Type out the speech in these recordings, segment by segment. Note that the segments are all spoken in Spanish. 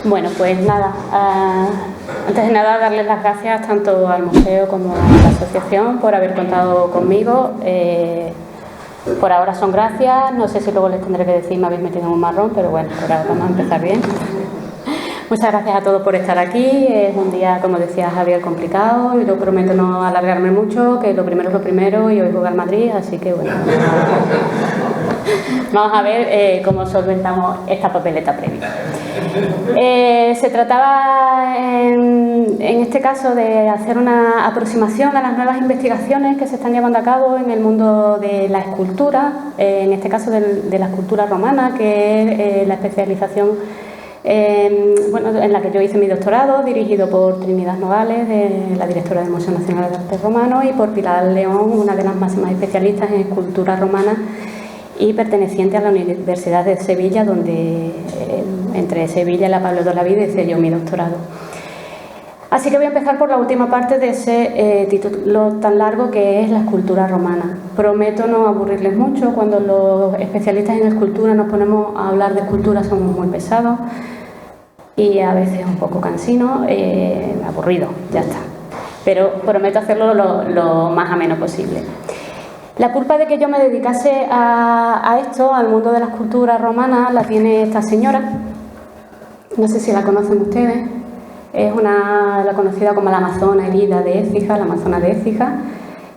Bueno, pues nada, antes de nada darles las gracias tanto al museo como a la asociación por haber contado conmigo. Por ahora son gracias, no sé si luego les tendré que decir me habéis metido en un marrón, pero bueno, por ahora vamos a empezar bien. Muchas gracias a todos por estar aquí. Es un día, como decía Javier, complicado y yo prometo no alargarme mucho, que lo primero es lo primero y hoy juega el Madrid, así que bueno. Vamos a ver cómo solventamos esta papeleta previa. Se trataba en este caso de hacer una aproximación a las nuevas investigaciones que se están llevando a cabo en el mundo de la escultura, en este caso de la escultura romana, que es la especialización en la que yo hice mi doctorado, dirigido por Trinidad Nogales, la directora del Museo Nacional de Arte Romano, y por Pilar León, una de las máximas especialistas en escultura romana y perteneciente a la Universidad de Sevilla, donde entre Sevilla y la Pablo de Olavide hice yo mi doctorado. Así que voy a empezar por la última parte de ese título tan largo que es la escultura romana. Prometo no aburrirles mucho. Cuando los especialistas en escultura nos ponemos a hablar de escultura somos muy pesados y a veces un poco cansinos, aburrido, ya está. Pero prometo hacerlo lo más ameno posible. La culpa de que yo me dedicase a esto, al mundo de la escultura romana, la tiene esta señora. No sé si la conocen ustedes. Es la conocida como la amazona herida de Écija, la amazona de Écija,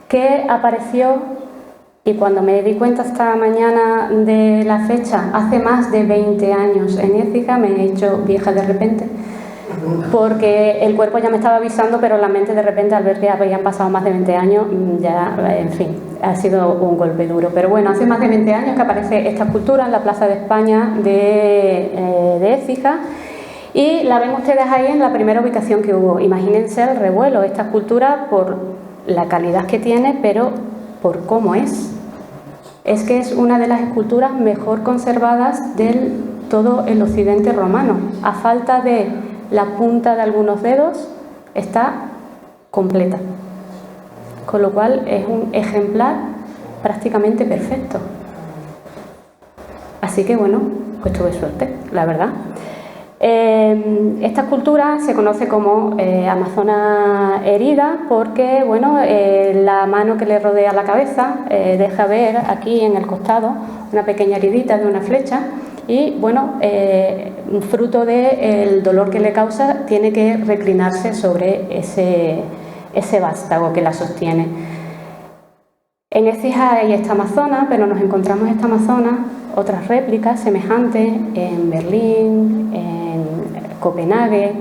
que apareció, y cuando me di cuenta esta mañana de la fecha, hace más de 20 años en Écija. Me he hecho vieja de repente, porque el cuerpo ya me estaba avisando, pero la mente de repente, al ver que habían pasado más de 20 años, ya, en fin, ha sido un golpe duro. Pero bueno, hace más de 20 años que aparece esta escultura en la Plaza de España de Écija, y la ven ustedes ahí en la primera ubicación que hubo. Imagínense el revuelo, esta escultura, por la calidad que tiene, pero por cómo es. Es que es una de las esculturas mejor conservadas del todo el occidente romano. A falta de la punta de algunos dedos, está completa. Con lo cual es un ejemplar prácticamente perfecto. Así que bueno, pues tuve suerte, la verdad. Esta escultura se conoce como amazona herida porque, bueno, la mano que le rodea la cabeza deja ver aquí en el costado una pequeña heridita de una flecha y, bueno, fruto del dolor que le causa, tiene que reclinarse sobre ese vástago que la sostiene. En Écija hay esta amazona, pero nos encontramos esta amazona, otras réplicas semejantes en Berlín, en Copenhague,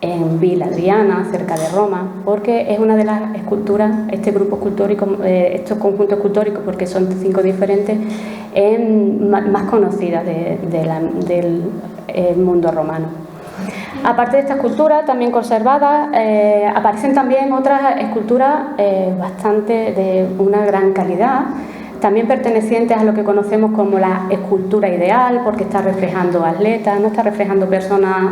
en Villa Adriana, cerca de Roma, porque es una de las esculturas, este grupo escultórico, estos conjuntos escultóricos, porque son 5 diferentes, más conocidas del mundo romano. Aparte de esta escultura también conservada, aparecen también otras esculturas bastante de una gran calidad, también pertenecientes a lo que conocemos como la escultura ideal, porque está reflejando atletas, no está reflejando personas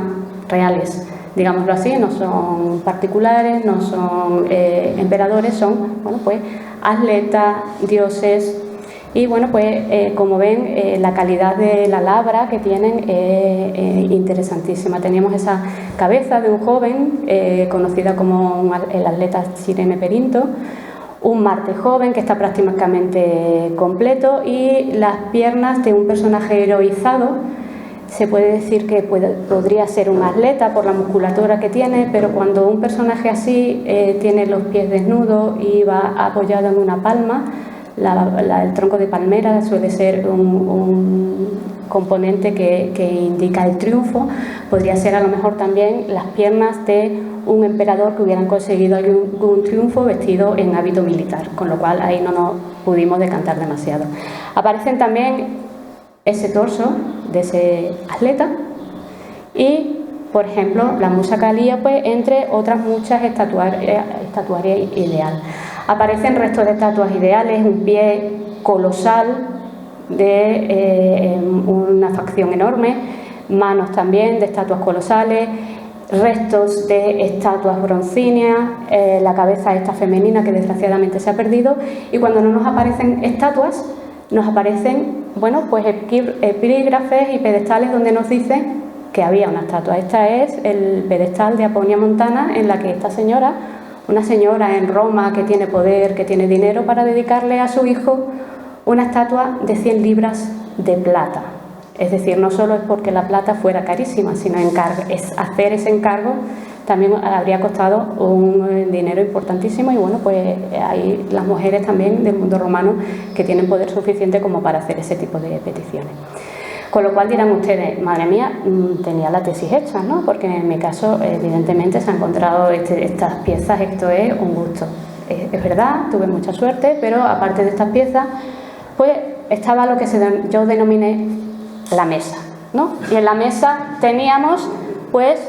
reales, digámoslo así, no son particulares, no son emperadores, son, bueno, pues atletas, dioses. Y bueno, pues como ven, la calidad de la labra que tienen es interesantísima. Teníamos esa cabeza de un joven conocida como el atleta Cirene Perinto, un Marte joven que está prácticamente completo y las piernas de un personaje heroizado. Se puede decir que podría ser un atleta por la musculatura que tiene, pero cuando un personaje así tiene los pies desnudos y va apoyado en una palma, el tronco de palmera suele ser un componente que indica el triunfo. Podría ser a lo mejor también las piernas de un emperador que hubieran conseguido algún triunfo vestido en hábito militar, con lo cual ahí no nos pudimos decantar demasiado. Aparecen también ese torso de ese atleta y, por ejemplo, la musa Calíope, entre otras muchas estatuarias ideal. Aparecen restos de estatuas ideales, un pie colosal de una facción enorme, manos también de estatuas colosales, restos de estatuas broncíneas, la cabeza esta femenina que desgraciadamente se ha perdido, y cuando no nos aparecen estatuas, nos aparecen, bueno, pues epígrafes y pedestales donde nos dicen que había una estatua. Esta es el pedestal de Aponia Montana, en la que esta señora, una señora en Roma que tiene poder, que tiene dinero para dedicarle a su hijo una estatua de 100 libras de plata. Es decir, no solo es porque la plata fuera carísima, sino hacer ese encargo también habría costado un dinero importantísimo, y bueno, pues hay las mujeres también del mundo romano que tienen poder suficiente como para hacer ese tipo de peticiones. Con lo cual dirán ustedes, madre mía, tenía la tesis hecha, ¿no? Porque en mi caso, evidentemente, se han encontrado estas piezas, esto es un gusto. Es verdad, tuve mucha suerte, pero aparte de estas piezas, pues estaba lo que yo denominé la mesa, ¿no? Y en la mesa teníamos, pues,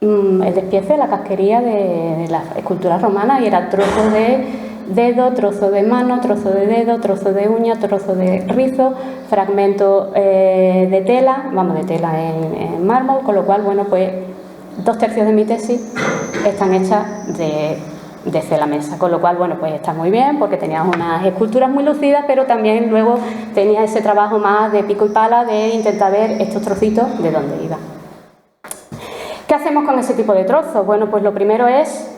el despiece, la casquería de las esculturas romanas, y era trozo de dedo, trozo de mano, trozo de dedo, trozo de uña, trozo de rizo, fragmento de tela, de tela en mármol, con lo cual, bueno, pues 2/3 de mi tesis están hechas de cela mesa, con lo cual, bueno, pues está muy bien porque tenías unas esculturas muy lucidas, pero también luego tenía ese trabajo más de pico y pala de intentar ver estos trocitos de dónde iban. ¿Qué hacemos con ese tipo de trozos? Bueno, pues lo primero es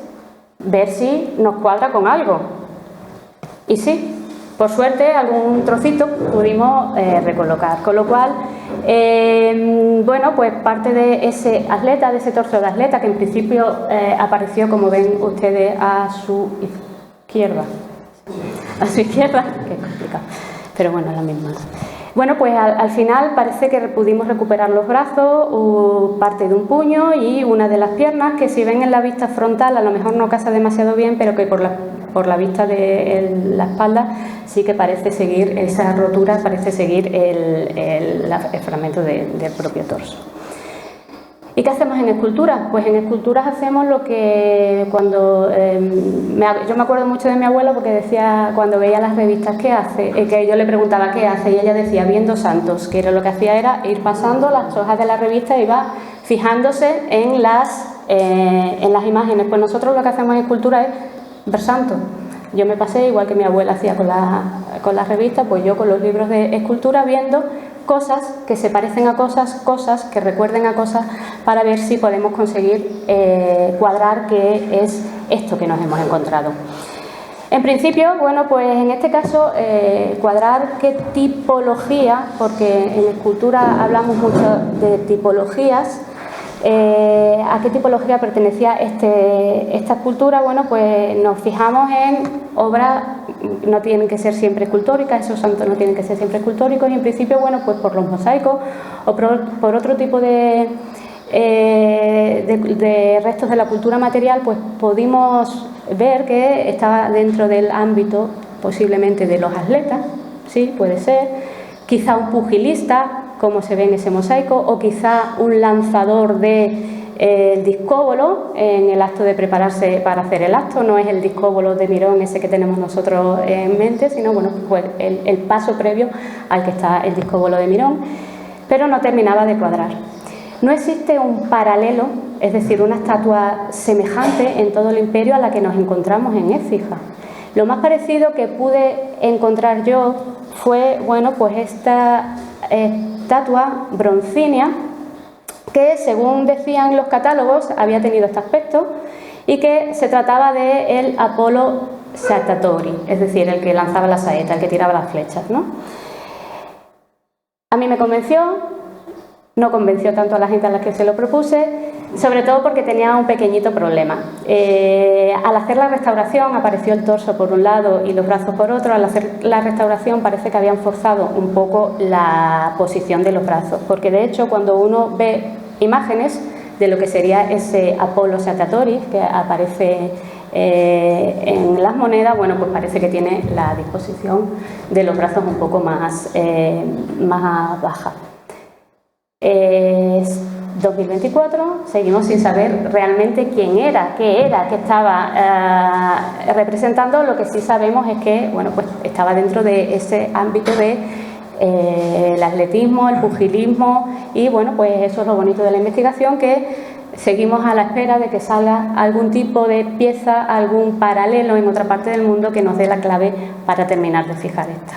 ver si nos cuadra con algo. Y sí, por suerte, algún trocito pudimos recolocar. Con lo cual, bueno, pues parte de ese atleta, de ese torso de atleta, que en principio apareció, como ven ustedes, a su izquierda. A su izquierda, qué complicado, pero bueno, es la misma. Bueno, pues al final parece que pudimos recuperar los brazos, parte de un puño y una de las piernas, que si ven en la vista frontal a lo mejor no casa demasiado bien, pero que por la vista de la espalda sí que parece seguir, esa rotura parece seguir el fragmento del propio torso. ¿Y qué hacemos en esculturas? Pues en esculturas hacemos lo que cuando... yo me acuerdo mucho de mi abuela porque decía, cuando veía las revistas, ¿qué hace? Que yo le preguntaba, ¿qué hace? Y ella decía, viendo santos, que lo que hacía era ir pasando las hojas de la revista y iba fijándose en las imágenes. Pues nosotros lo que hacemos en escultura es ver santos. Yo me pasé, igual que mi abuela hacía con las revistas, pues yo con los libros de escultura viendo cosas que se parecen a cosas que recuerden a cosas, para ver si podemos conseguir cuadrar qué es esto que nos hemos encontrado. En principio, bueno, pues en este caso cuadrar qué tipología, porque en escultura hablamos mucho de tipologías, a qué tipología pertenecía esta escultura. Bueno, pues nos fijamos en obras, no tienen que ser siempre escultóricas, esos santos no tienen que ser siempre escultóricos, y en principio, bueno, pues por los mosaicos o por otro tipo de restos de la cultura material, pues pudimos ver que estaba dentro del ámbito posiblemente de los atletas, sí, puede ser, quizá un pugilista, como se ve en ese mosaico, o quizá un lanzador de discóbolo en el acto de prepararse para hacer el acto. No es el discóbolo de Mirón ese que tenemos nosotros en mente, sino bueno, pues el paso previo al que está el discóbolo de Mirón, pero no terminaba de cuadrar. No existe un paralelo, es decir, una estatua semejante en todo el imperio a la que nos encontramos en Écija. Lo más parecido que pude encontrar yo fue, bueno, pues esta estatua broncínea, que según decían los catálogos había tenido este aspecto y que se trataba de el Apolo Satatori, es decir, el que lanzaba la saeta, el que tiraba las flechas, ¿no? A mí me convenció, no convenció tanto a la gente a la que se lo propuse, sobre todo porque tenía un pequeñito problema. Al hacer la restauración apareció el torso por un lado y los brazos por otro. Al hacer la restauración parece que habían forzado un poco la posición de los brazos, porque de hecho cuando uno ve imágenes de lo que sería ese Apolo Satatori que aparece en las monedas, bueno, pues parece que tiene la disposición de los brazos un poco más baja. 2024, seguimos sin saber realmente quién era, qué estaba representando. Lo que sí sabemos es que, bueno, pues estaba dentro de ese ámbito de el atletismo, el pugilismo, y bueno, pues eso es lo bonito de la investigación, que seguimos a la espera de que salga algún tipo de pieza, algún paralelo en otra parte del mundo que nos dé la clave para terminar de fijar esta.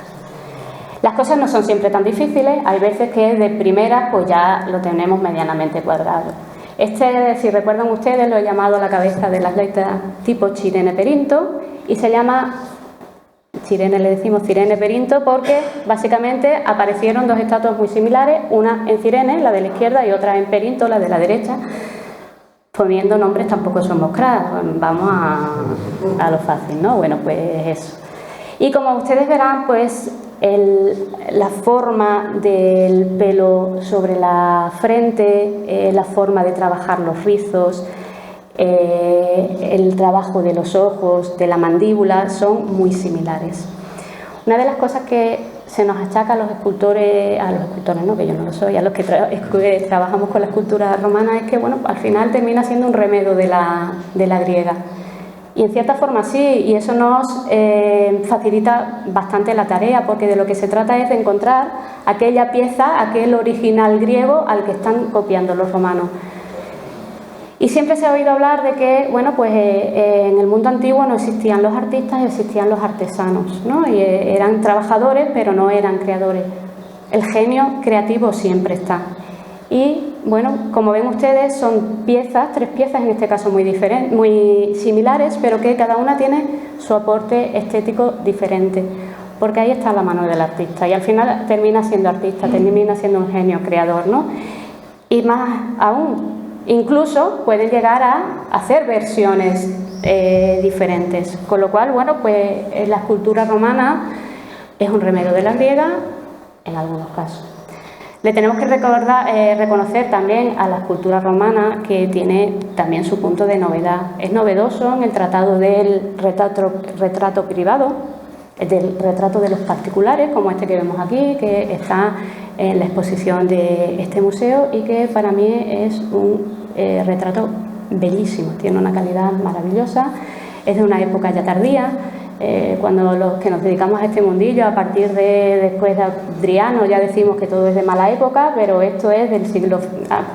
Las cosas no son siempre tan difíciles, hay veces que de primeras pues ya lo tenemos medianamente cuadrado. Este, si recuerdan ustedes, lo he llamado la cabeza del atleta tipo Cirene Perinto y se llama, Cirene le decimos Cirene Perinto porque básicamente aparecieron dos estatuas muy similares, una en Cirene, la de la izquierda, y otra en Perinto, la de la derecha. Poniendo nombres tampoco somos cracks, vamos a lo fácil, ¿no? Bueno, pues eso. Y como ustedes verán, pues la forma del pelo sobre la frente, la forma de trabajar los rizos, el trabajo de los ojos, de la mandíbula, son muy similares. Una de las cosas que se nos achaca a los escultores no, que yo no lo soy, a los que trabajamos con la escultura romana, es que, bueno, al final termina siendo un remedo de la griega. Y en cierta forma sí, y eso nos facilita bastante la tarea, porque de lo que se trata es de encontrar aquella pieza, aquel original griego al que están copiando los romanos. Y siempre se ha oído hablar de que, bueno, pues en el mundo antiguo no existían los artistas, existían los artesanos, ¿no? Y eran trabajadores, pero no eran creadores. El genio creativo siempre está. Y, bueno, como ven ustedes, son piezas, 3 piezas en este caso muy similares, pero que cada una tiene su aporte estético diferente, porque ahí está la mano del artista y al final termina siendo artista, termina siendo un genio creador, ¿no? Y más aún, incluso pueden llegar a hacer versiones diferentes, con lo cual, bueno, pues la escultura romana es un remedio de la griega en algunos casos. Le tenemos que reconocer también a la escultura romana que tiene también su punto de novedad. Es novedoso en el tratado del retrato privado, del retrato de los particulares, como este que vemos aquí, que está en la exposición de este museo y que para mí es un retrato bellísimo, tiene una calidad maravillosa, es de una época ya tardía. Cuando los que nos dedicamos a este mundillo, a partir de después de Adriano, ya decimos que todo es de mala época, pero esto es del siglo,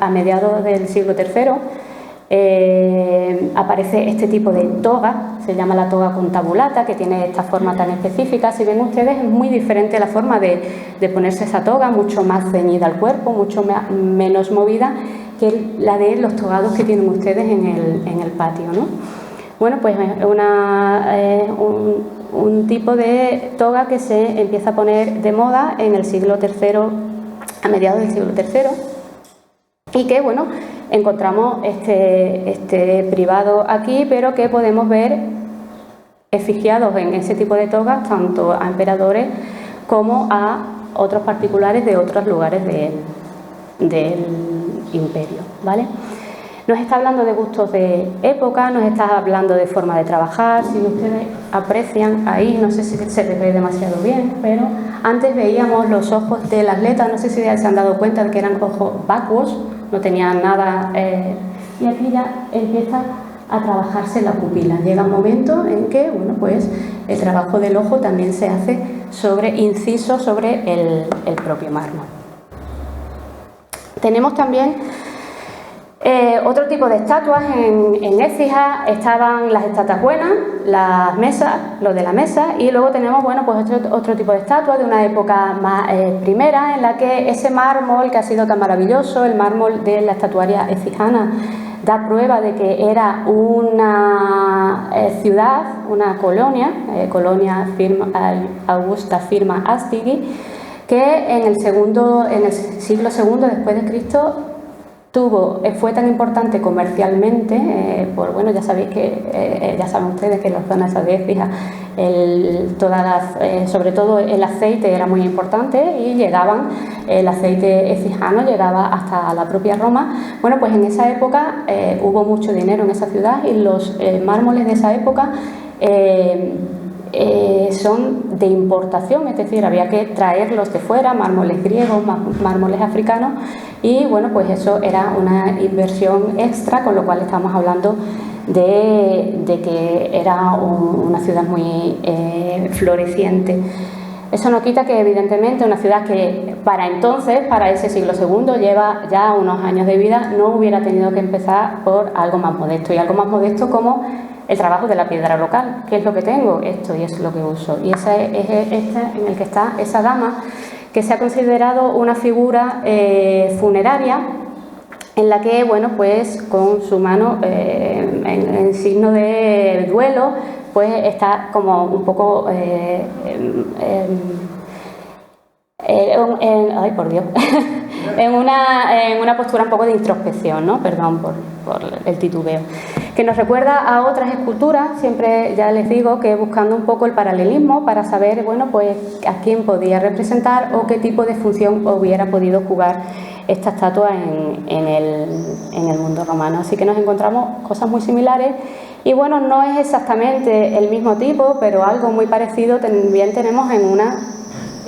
a mediados del siglo III. Aparece este tipo de toga, se llama la toga contabulata, que tiene esta forma tan específica. Si ven ustedes, es muy diferente la forma de ponerse esa toga, mucho más ceñida al cuerpo, mucho menos movida que la de los togados que tienen ustedes en el patio, ¿no? Bueno, pues es un tipo de toga que se empieza a poner de moda en el siglo III, a mediados del siglo III, y que, bueno, encontramos este privado aquí, pero que podemos ver efigiados en ese tipo de togas tanto a emperadores como a otros particulares de otros lugares del imperio, ¿vale? Nos está hablando de gustos de época, nos está hablando de forma de trabajar. Si ustedes aprecian ahí, no sé si se ve demasiado bien, pero antes veíamos los ojos del atleta, no sé si ya se han dado cuenta de que eran ojos vacuos, no tenían nada, y aquí ya empieza a trabajarse la pupila. Llega un momento en que, bueno, pues el trabajo del ojo también se hace inciso sobre el propio mármol. Tenemos también otro tipo de estatuas en Écija. Estaban las estatuas buenas, las mesas, lo de la mesa, y luego tenemos, bueno, pues otro tipo de estatuas de una época más primera, en la que ese mármol que ha sido tan maravilloso, el mármol de la estatuaria ecijana, da prueba de que era una ciudad, una colonia, Augusta Firma Astigi, que en el siglo II después de Cristo fue tan importante comercialmente, bueno, ya sabéis que, ya saben ustedes que en la zona de Écija, sobre todo el aceite era muy importante y el aceite ecijano llegaba hasta la propia Roma. Bueno, pues en esa época hubo mucho dinero en esa ciudad y los mármoles de esa época son de importación, es decir, había que traerlos de fuera, mármoles griegos, mármoles africanos, y bueno, pues eso era una inversión extra, con lo cual estamos hablando de que era una ciudad muy floreciente. Eso no quita que evidentemente una ciudad que para entonces, para ese siglo II, lleva ya unos años de vida, no hubiera tenido que empezar por algo más modesto, y algo más modesto como el trabajo de la piedra local. ¿Qué es lo que tengo? Esto, y es lo que uso. Y ese es este en el que está esa dama, que se ha considerado una figura funeraria, en la que, bueno, pues con su mano en signo de duelo, pues está como un poco ay, por Dios, en una postura un poco de introspección, ¿no? Perdón por el titubeo, que nos recuerda a otras esculturas. Siempre ya les digo que buscando un poco el paralelismo para saber, bueno, pues a quién podía representar o qué tipo de función hubiera podido jugar esta estatua en el mundo romano. Así que nos encontramos cosas muy similares y, bueno, no es exactamente el mismo tipo, pero algo muy parecido también tenemos en una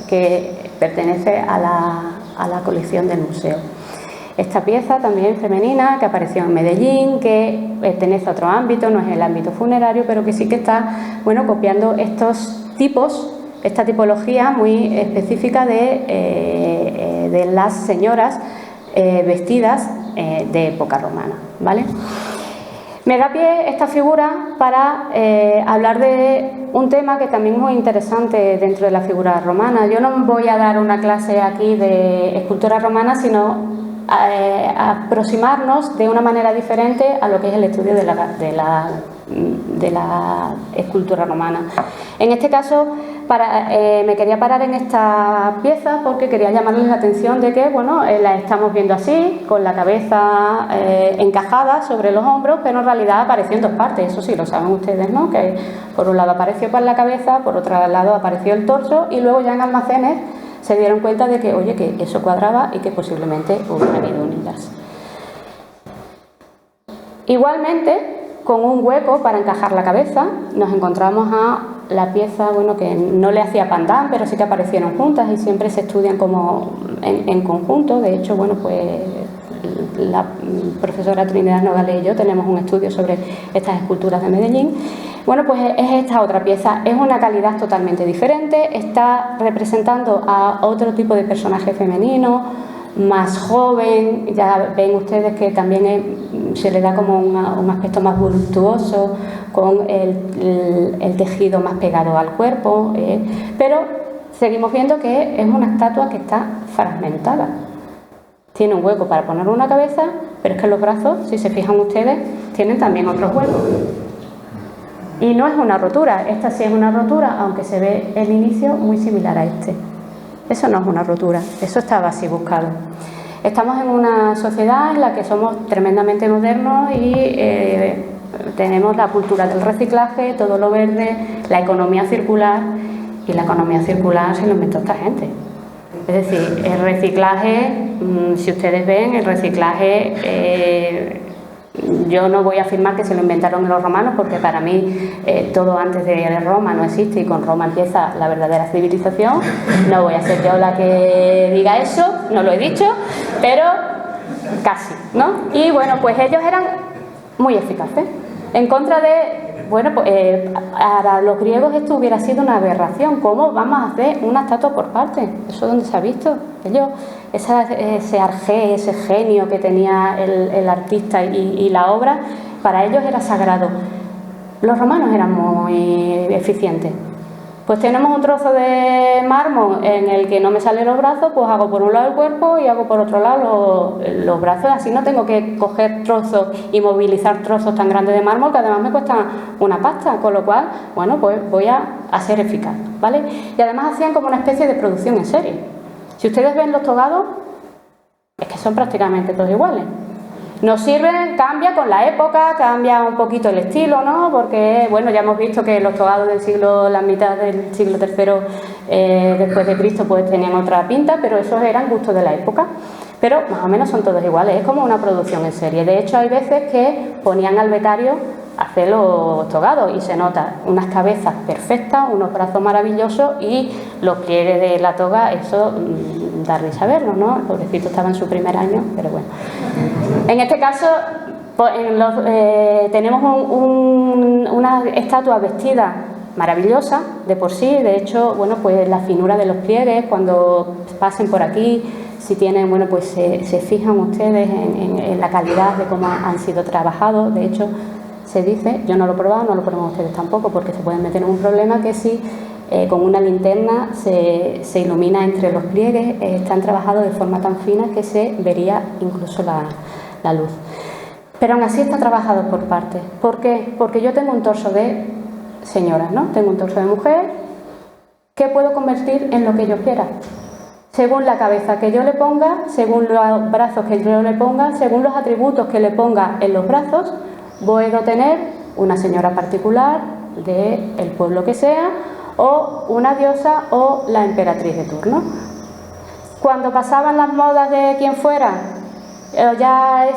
que pertenece a la colección del museo. Esta pieza también femenina, que apareció en Medellín, que pertenece a otro ámbito, no es el ámbito funerario, pero que sí que está, bueno, copiando estos tipos, esta tipología muy específica de las señoras vestidas de época romana, ¿vale? Me da pie esta figura para hablar de un tema que también es muy interesante dentro de la figura romana. Yo no voy a dar una clase aquí de escultura romana, sino aproximarnos de una manera diferente a lo que es el estudio de la escultura romana. En este caso, me quería parar en esta pieza porque quería llamarles la atención de que, bueno, la estamos viendo así, con la cabeza encajada sobre los hombros, pero en realidad apareció en dos partes. Eso sí, lo saben ustedes, ¿no? Que por un lado apareció por la cabeza, por otro lado apareció el torso, y luego ya en almacenes se dieron cuenta de que, oye, que eso cuadraba y que posiblemente hubieran ido unidas. Igualmente, con un hueco para encajar la cabeza, nos encontramos a la pieza, bueno, que no le hacía pandán, pero sí que aparecieron juntas y siempre se estudian como en conjunto. De hecho, bueno, pues la profesora Trinidad Nogales y yo tenemos un estudio sobre estas esculturas de Medellín. Bueno, pues es esta otra pieza, es una calidad totalmente diferente, está representando a otro tipo de personaje femenino, más joven. Ya ven ustedes que también se le da como un aspecto más voluptuoso, con el tejido más pegado al cuerpo, pero seguimos viendo que es una estatua que está fragmentada. Tiene un hueco para poner una cabeza, pero es que los brazos, si se fijan ustedes, tienen también otros huecos. Y no es una rotura, esta sí es una rotura, aunque se ve el inicio muy similar a este. Eso no es una rotura, eso estaba así buscado. Estamos en una sociedad en la que somos tremendamente modernos y tenemos la cultura del reciclaje, todo lo verde, la economía circular, y la economía circular se lo inventó esta gente. Es decir, el reciclaje, si ustedes ven, el reciclaje, yo no voy a afirmar que se lo inventaron los romanos, porque para mí todo antes de Roma no existe y con Roma empieza la verdadera civilización. No voy a ser yo la que diga eso, no lo he dicho, pero casi, ¿no? Y bueno, pues ellos eran muy eficaces en contra de, bueno, pues para los griegos esto hubiera sido una aberración. ¿Cómo vamos a hacer una estatua por parte? ¿Eso dónde se ha visto? Ellos, ese arjé, ese genio que tenía el artista y la obra, para ellos era sagrado. Los romanos eran muy eficientes. Pues tenemos un trozo de mármol en el que no me salen los brazos, pues hago por un lado el cuerpo y hago por otro lado los brazos. Así no tengo que coger trozos y movilizar trozos tan grandes de mármol, que además me cuestan una pasta, con lo cual, bueno, pues voy a ser eficaz, ¿vale? Y además hacían como una especie de producción en serie. Si ustedes ven los togados, es que son prácticamente todos iguales. Nos sirven, cambia con la época, cambia un poquito el estilo, ¿no? Porque, bueno, ya hemos visto que los togados del siglo, la mitad del siglo III después de Cristo, pues tenían otra pinta, pero esos eran gustos de la época. Pero más o menos son todos iguales, es como una producción en serie. De hecho, hay veces que ponían al becario a hacer los togados y se nota unas cabezas perfectas, unos brazos maravillosos y los pliegues de la toga, eso da risa verlo, ¿no? El pobrecito estaba en su primer año, pero bueno. En este caso, pues, tenemos una estatua vestida maravillosa de por sí. De hecho, bueno, pues la finura de los pliegues, cuando pasen por aquí, si tienen, bueno, pues se fijan ustedes en la calidad de cómo han sido trabajados. De hecho, se dice, yo no lo he probado, no lo prueben ustedes tampoco, porque se pueden meter en un problema que si con una linterna se ilumina entre los pliegues, están trabajados de forma tan fina que se vería incluso la luz. Pero aún así está trabajado por partes. ¿Por qué? Porque yo tengo un torso de señora, ¿no? Tengo un torso de mujer que puedo convertir en lo que yo quiera. Según la cabeza que yo le ponga, según los brazos que yo le ponga, según los atributos que le ponga en los brazos, puedo tener una señora particular del pueblo que sea, o una diosa o la emperatriz de turno. Cuando pasaban las modas de quien fuera, ya es,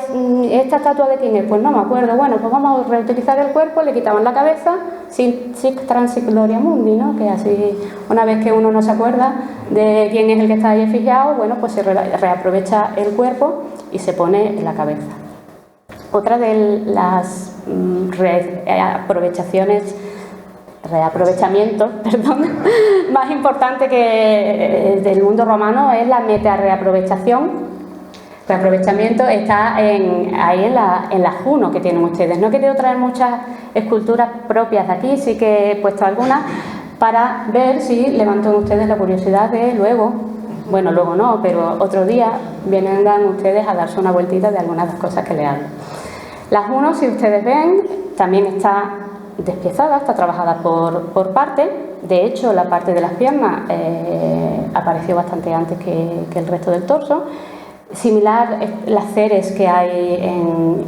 ¿esta estatua de quién es? Pues no me acuerdo. Bueno, pues vamos a reutilizar el cuerpo, le quitaban la cabeza, sic transit gloria mundi, ¿no? Que así, una vez que uno no se acuerda de quién es el que está ahí efigiado, bueno, pues se reaprovecha el cuerpo y se pone la cabeza. Otra de las reaprovechamientos más importante que del mundo romano es la meta-reaprovechación. Reaprovechamiento está ahí en la Juno que tienen ustedes. No he querido traer muchas esculturas propias de aquí, sí que he puesto algunas para ver si levantan ustedes la curiosidad de luego, bueno, luego no, pero otro día vengan ustedes a darse una vueltita de algunas de las cosas que le hablo. La Juno, si ustedes ven, también está despiezada, está trabajada por parte. De hecho, la parte de las piernas apareció bastante antes que el resto del torso. Similar las ceres que hay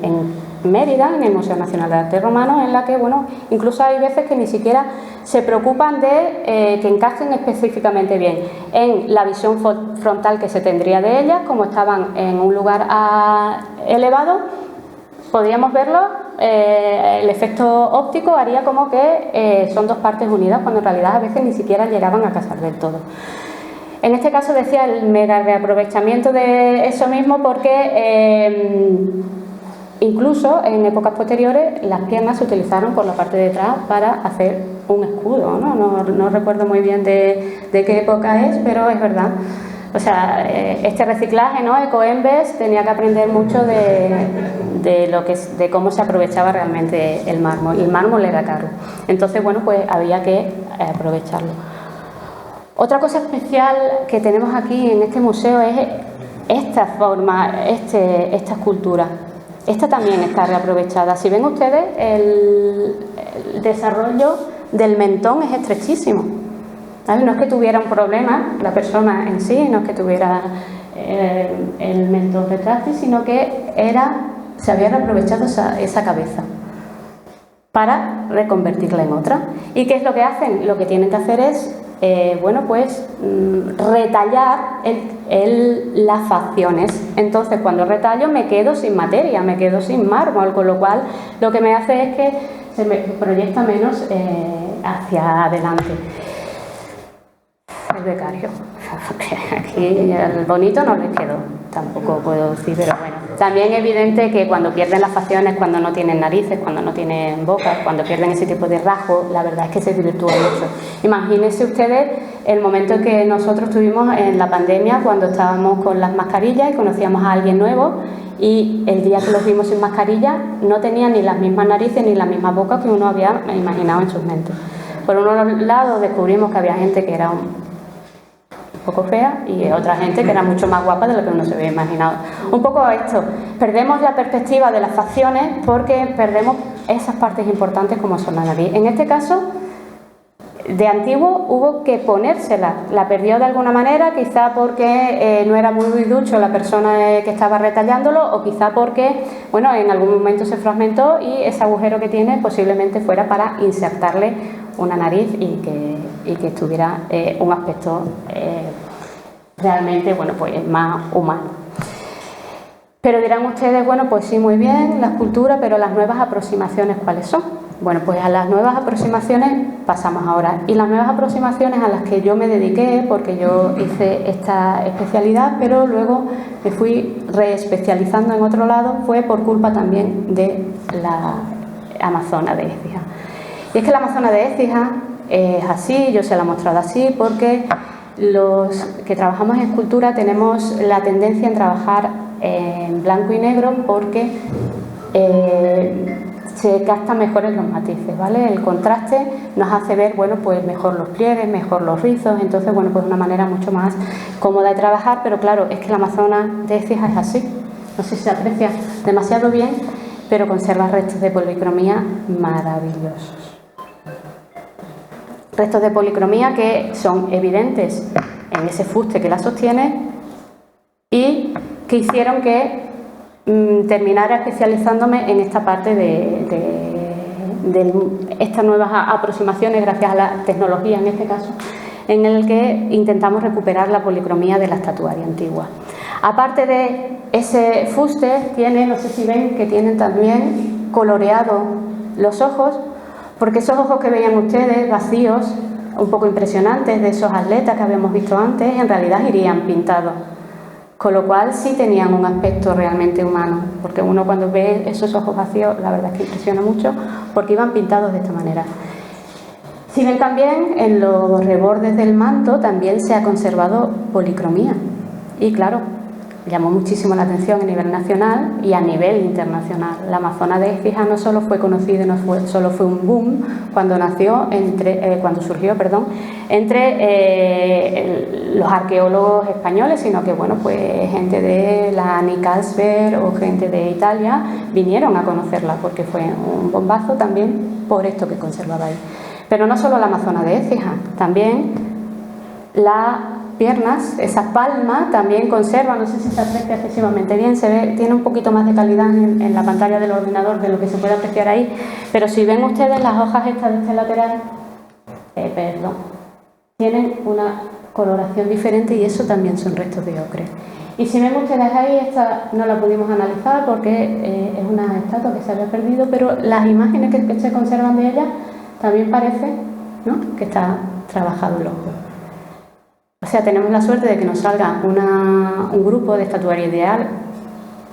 en Mérida, en el Museo Nacional de Arte Romano, en la que, bueno, incluso hay veces que ni siquiera se preocupan de que encajen específicamente bien en la visión frontal que se tendría de ellas, como estaban en un lugar elevado, podríamos verlo, el efecto óptico haría como que son dos partes unidas, cuando en realidad a veces ni siquiera llegaban a casar del todo. En este caso decía el mega reaprovechamiento de eso mismo porque incluso en épocas posteriores las piernas se utilizaron por la parte de atrás para hacer un escudo, ¿no? No recuerdo muy bien de qué época es, pero es verdad. O sea, este reciclaje, ¿no? Ecoembes tenía que aprender mucho de cómo se aprovechaba realmente el mármol, y el mármol era caro. Entonces, bueno, pues había que aprovecharlo. Otra cosa especial que tenemos aquí en este museo es esta forma, esta escultura. Esta también está reaprovechada. Si ven ustedes, el desarrollo del mentón es estrechísimo, ¿vale? No es que tuviera un problema la persona en sí, no es que tuviera el mentón retráctil, sino que se había reaprovechado esa cabeza para reconvertirla en otra. ¿Y qué es lo que hacen? Lo que tienen que hacer es bueno, pues retallar las facciones. Entonces, cuando retallo me quedo sin materia, me quedo sin mármol, con lo cual lo que me hace es que se me proyecta menos hacia adelante. El becario, aquí el bonito no les quedó, tampoco puedo decir, pero bueno. También es evidente que cuando pierden las facciones, cuando no tienen narices, cuando no tienen bocas, cuando pierden ese tipo de rasgos, la verdad es que se desvirtúa mucho. Imagínense ustedes el momento en que nosotros tuvimos en la pandemia, cuando estábamos con las mascarillas y conocíamos a alguien nuevo, y el día que los vimos sin mascarilla no tenían ni las mismas narices ni las mismas bocas que uno había imaginado en sus mentes. Por un lado descubrimos que había gente que era un poco fea y otra gente que era mucho más guapa de lo que uno se había imaginado. Un poco esto, perdemos la perspectiva de las facciones porque perdemos esas partes importantes como son la nariz. En este caso, de antiguo hubo que ponérsela, la perdió de alguna manera, quizá porque no era muy ducho la persona que estaba retallándolo, o quizá porque, bueno, en algún momento se fragmentó y ese agujero que tiene posiblemente fuera para insertarle una nariz y que tuviera un aspecto realmente, bueno, pues más humano. Pero dirán ustedes, bueno, pues sí, muy bien la escultura, pero las nuevas aproximaciones, ¿cuáles son? Bueno, pues a las nuevas aproximaciones pasamos ahora. Y las nuevas aproximaciones a las que yo me dediqué, porque yo hice esta especialidad, pero luego me fui reespecializando en otro lado, fue por culpa también de la Amazona de Écija. Y es que la Amazona de Écija es así, yo se la he mostrado así, porque los que trabajamos en escultura tenemos la tendencia en trabajar en blanco y negro porque se captan mejores los matices, ¿vale? El contraste nos hace ver, bueno, pues mejor los pliegues, mejor los rizos, entonces, bueno, pues una manera mucho más cómoda de trabajar, pero claro, es que la Amazona de Écija es así, no sé si se aprecia demasiado bien, pero conserva restos de policromía maravillosos. Restos de policromía que son evidentes en ese fuste que la sostiene y que hicieron que terminara especializándome en esta parte de estas nuevas aproximaciones gracias a la tecnología en este caso, en el que intentamos recuperar la policromía de la estatuaria antigua. Aparte de ese fuste, tiene, no sé si ven, que tienen también coloreado los ojos, porque esos ojos que veían ustedes vacíos, un poco impresionantes, de esos atletas que habíamos visto antes, en realidad irían pintados. Con lo cual sí tenían un aspecto realmente humano, porque uno cuando ve esos ojos vacíos, la verdad es que impresiona mucho, porque iban pintados de esta manera. Si ven también, en los rebordes del manto también se ha conservado policromía. Y claro, llamó muchísimo la atención a nivel nacional y a nivel internacional. La Amazona de Écija no solo fue conocida, solo fue un boom cuando surgió entre los arqueólogos españoles, sino que bueno, pues gente de la Annie Carlsberg o gente de Italia vinieron a conocerla porque fue un bombazo también por esto que conservaba ahí. Pero no solo la Amazona de Écija, también las piernas, esa palma también conserva, no sé si se aprecia excesivamente bien, se ve, tiene un poquito más de calidad en la pantalla del ordenador de lo que se puede apreciar ahí, pero si ven ustedes las hojas estas de este lateral, tienen una coloración diferente y eso también son restos de ocre. Y si ven ustedes ahí, esta no la pudimos analizar porque es una estatua que se había perdido, pero las imágenes que se conservan de ella también parece, ¿no?, que está trabajado el ojo. O sea, tenemos la suerte de que nos salga un grupo de estatuaria ideal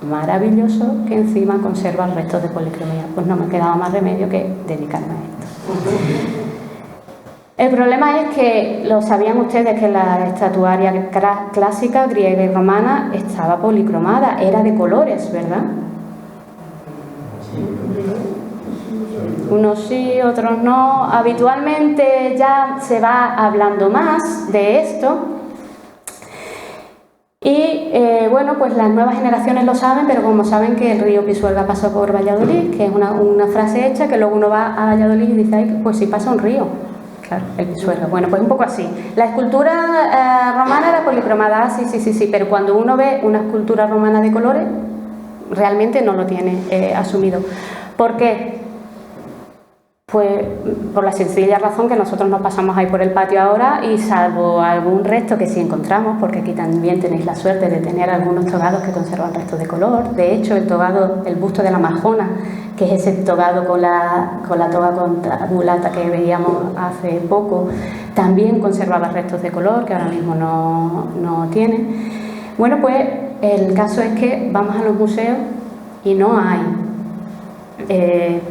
maravilloso que encima conserva restos de policromía. Pues no me quedaba más remedio que dedicarme a esto. El problema es que, lo sabían ustedes, que la estatuaria clásica, griega y romana, estaba policromada, era de colores, ¿verdad? Unos sí, otros no. Habitualmente ya se va hablando más de esto. Y bueno, pues las nuevas generaciones lo saben, pero como saben que el río Pisuerga pasó por Valladolid, que es una frase hecha, que luego uno va a Valladolid y dice, ay, pues sí pasa un río. Claro, el Pisuerga. Bueno, pues un poco así. La escultura romana era policromada, sí, pero cuando uno ve una escultura romana de colores, realmente no lo tiene asumido. ¿Por qué? Pues por la sencilla razón que nosotros nos pasamos ahí por el patio ahora y salvo algún resto que sí encontramos, porque aquí también tenéis la suerte de tener algunos togados que conservan restos de color. De hecho, el busto de la Majona, que es ese togado con la toga con tabulata que veíamos hace poco, también conservaba restos de color que ahora mismo no tiene. Bueno, pues el caso es que vamos a los museos y no hay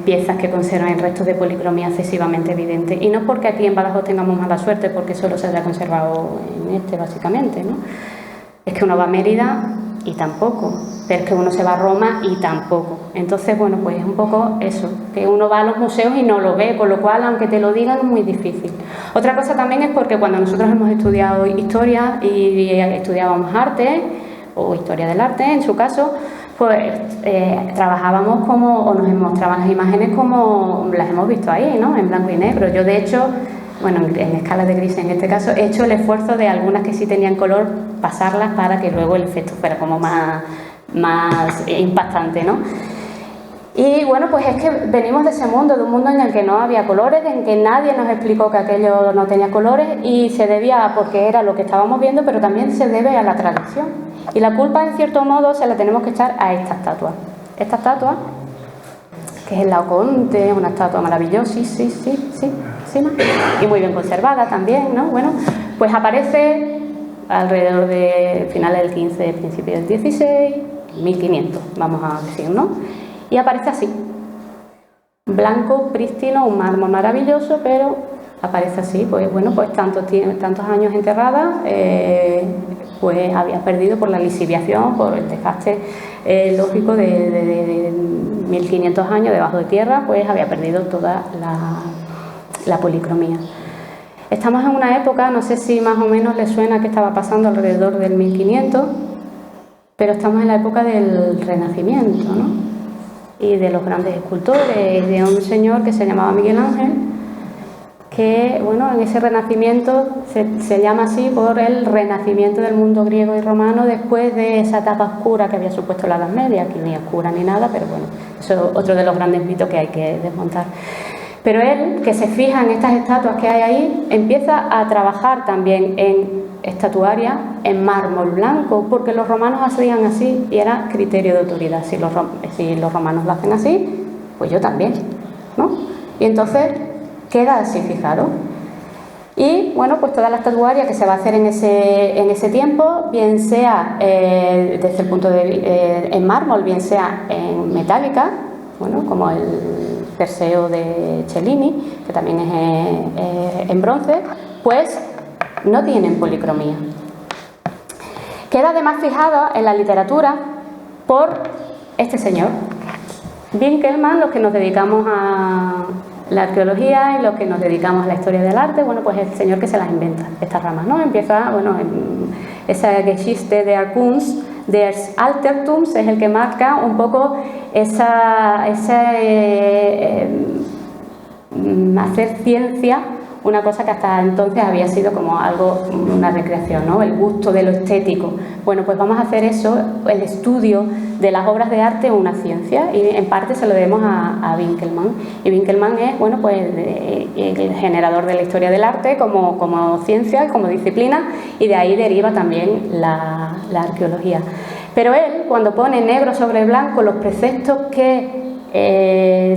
piezas que conserven restos de policromía excesivamente evidentes, y no porque aquí en Badajoz tengamos mala suerte porque solo se haya conservado en básicamente, ¿no? Es que uno va a Mérida y tampoco, pero es que uno se va a Roma y tampoco. Entonces, bueno, pues es un poco eso, que uno va a los museos y no lo ve, con lo cual, aunque te lo digan, es muy difícil. Otra cosa también es porque cuando nosotros hemos estudiado historia y estudiábamos arte, o historia del arte en su caso, pues trabajábamos o nos mostraban las imágenes como las hemos visto ahí, ¿no?, en blanco y negro. Yo, de hecho, bueno, en escala de gris en este caso, he hecho el esfuerzo de algunas que sí tenían color, pasarlas para que luego el efecto fuera como más impactante, ¿no? Y bueno, pues es que venimos de ese mundo, de un mundo en el que no había colores, en que nadie nos explicó que aquello no tenía colores, y se debía porque era lo que estábamos viendo, pero también se debe a la tradición. Y la culpa, en cierto modo, se la tenemos que echar a esta estatua. Esta estatua, que es el Laocoonte, una estatua maravillosa, sí, y muy bien conservada también, ¿no? Bueno, pues aparece alrededor de finales del 15, principios del 16, 1500, vamos a decir, ¿no? Y aparece así, blanco, prístino, un mármol maravilloso, pero aparece así, pues bueno, pues tantos años enterrada, pues había perdido por la lisiviación, por el desgaste lógico de 1500 años debajo de tierra, pues había perdido toda la policromía. Estamos en una época, no sé si más o menos les suena que estaba pasando alrededor del 1500, pero estamos en la época del Renacimiento, ¿no? Y de los grandes escultores, de un señor que se llamaba Miguel Ángel, que, bueno, en ese Renacimiento se llama así por el renacimiento del mundo griego y romano después de esa etapa oscura que había supuesto la Edad Media, aquí ni oscura ni nada, pero bueno, eso es otro de los grandes mitos que hay que desmontar. Pero él, que se fija en estas estatuas que hay ahí, empieza a trabajar también en estatuaria en mármol blanco, porque los romanos hacían así y era criterio de autoridad. Si los romanos lo hacen así, pues yo también, ¿no? Y entonces queda así fijado. Y bueno, pues toda la estatuaria que se va a hacer en ese tiempo, bien sea desde el punto de en mármol, bien sea en metálica, bueno, como el Perseo de Cellini, que también es en bronce, pues no tienen policromía. Queda además fijada en la literatura por este señor, Winkelmann, los que nos dedicamos a la arqueología y los que nos dedicamos a la historia del arte, bueno, pues es el señor que se las inventa, estas ramas, ¿no? Empieza, bueno, esa Geschichte der Kunst, des Altertums es el que marca un poco hacer ciencia, una cosa que hasta entonces había sido como algo, una recreación, ¿no? El gusto de lo estético. Bueno, pues vamos a hacer eso, el estudio de las obras de arte, una ciencia, y en parte se lo debemos a Winkelmann. Y Winkelmann es, bueno, pues el generador de la historia del arte como ciencia, como disciplina, y de ahí deriva también la arqueología. Pero él, cuando pone negro sobre blanco los preceptos que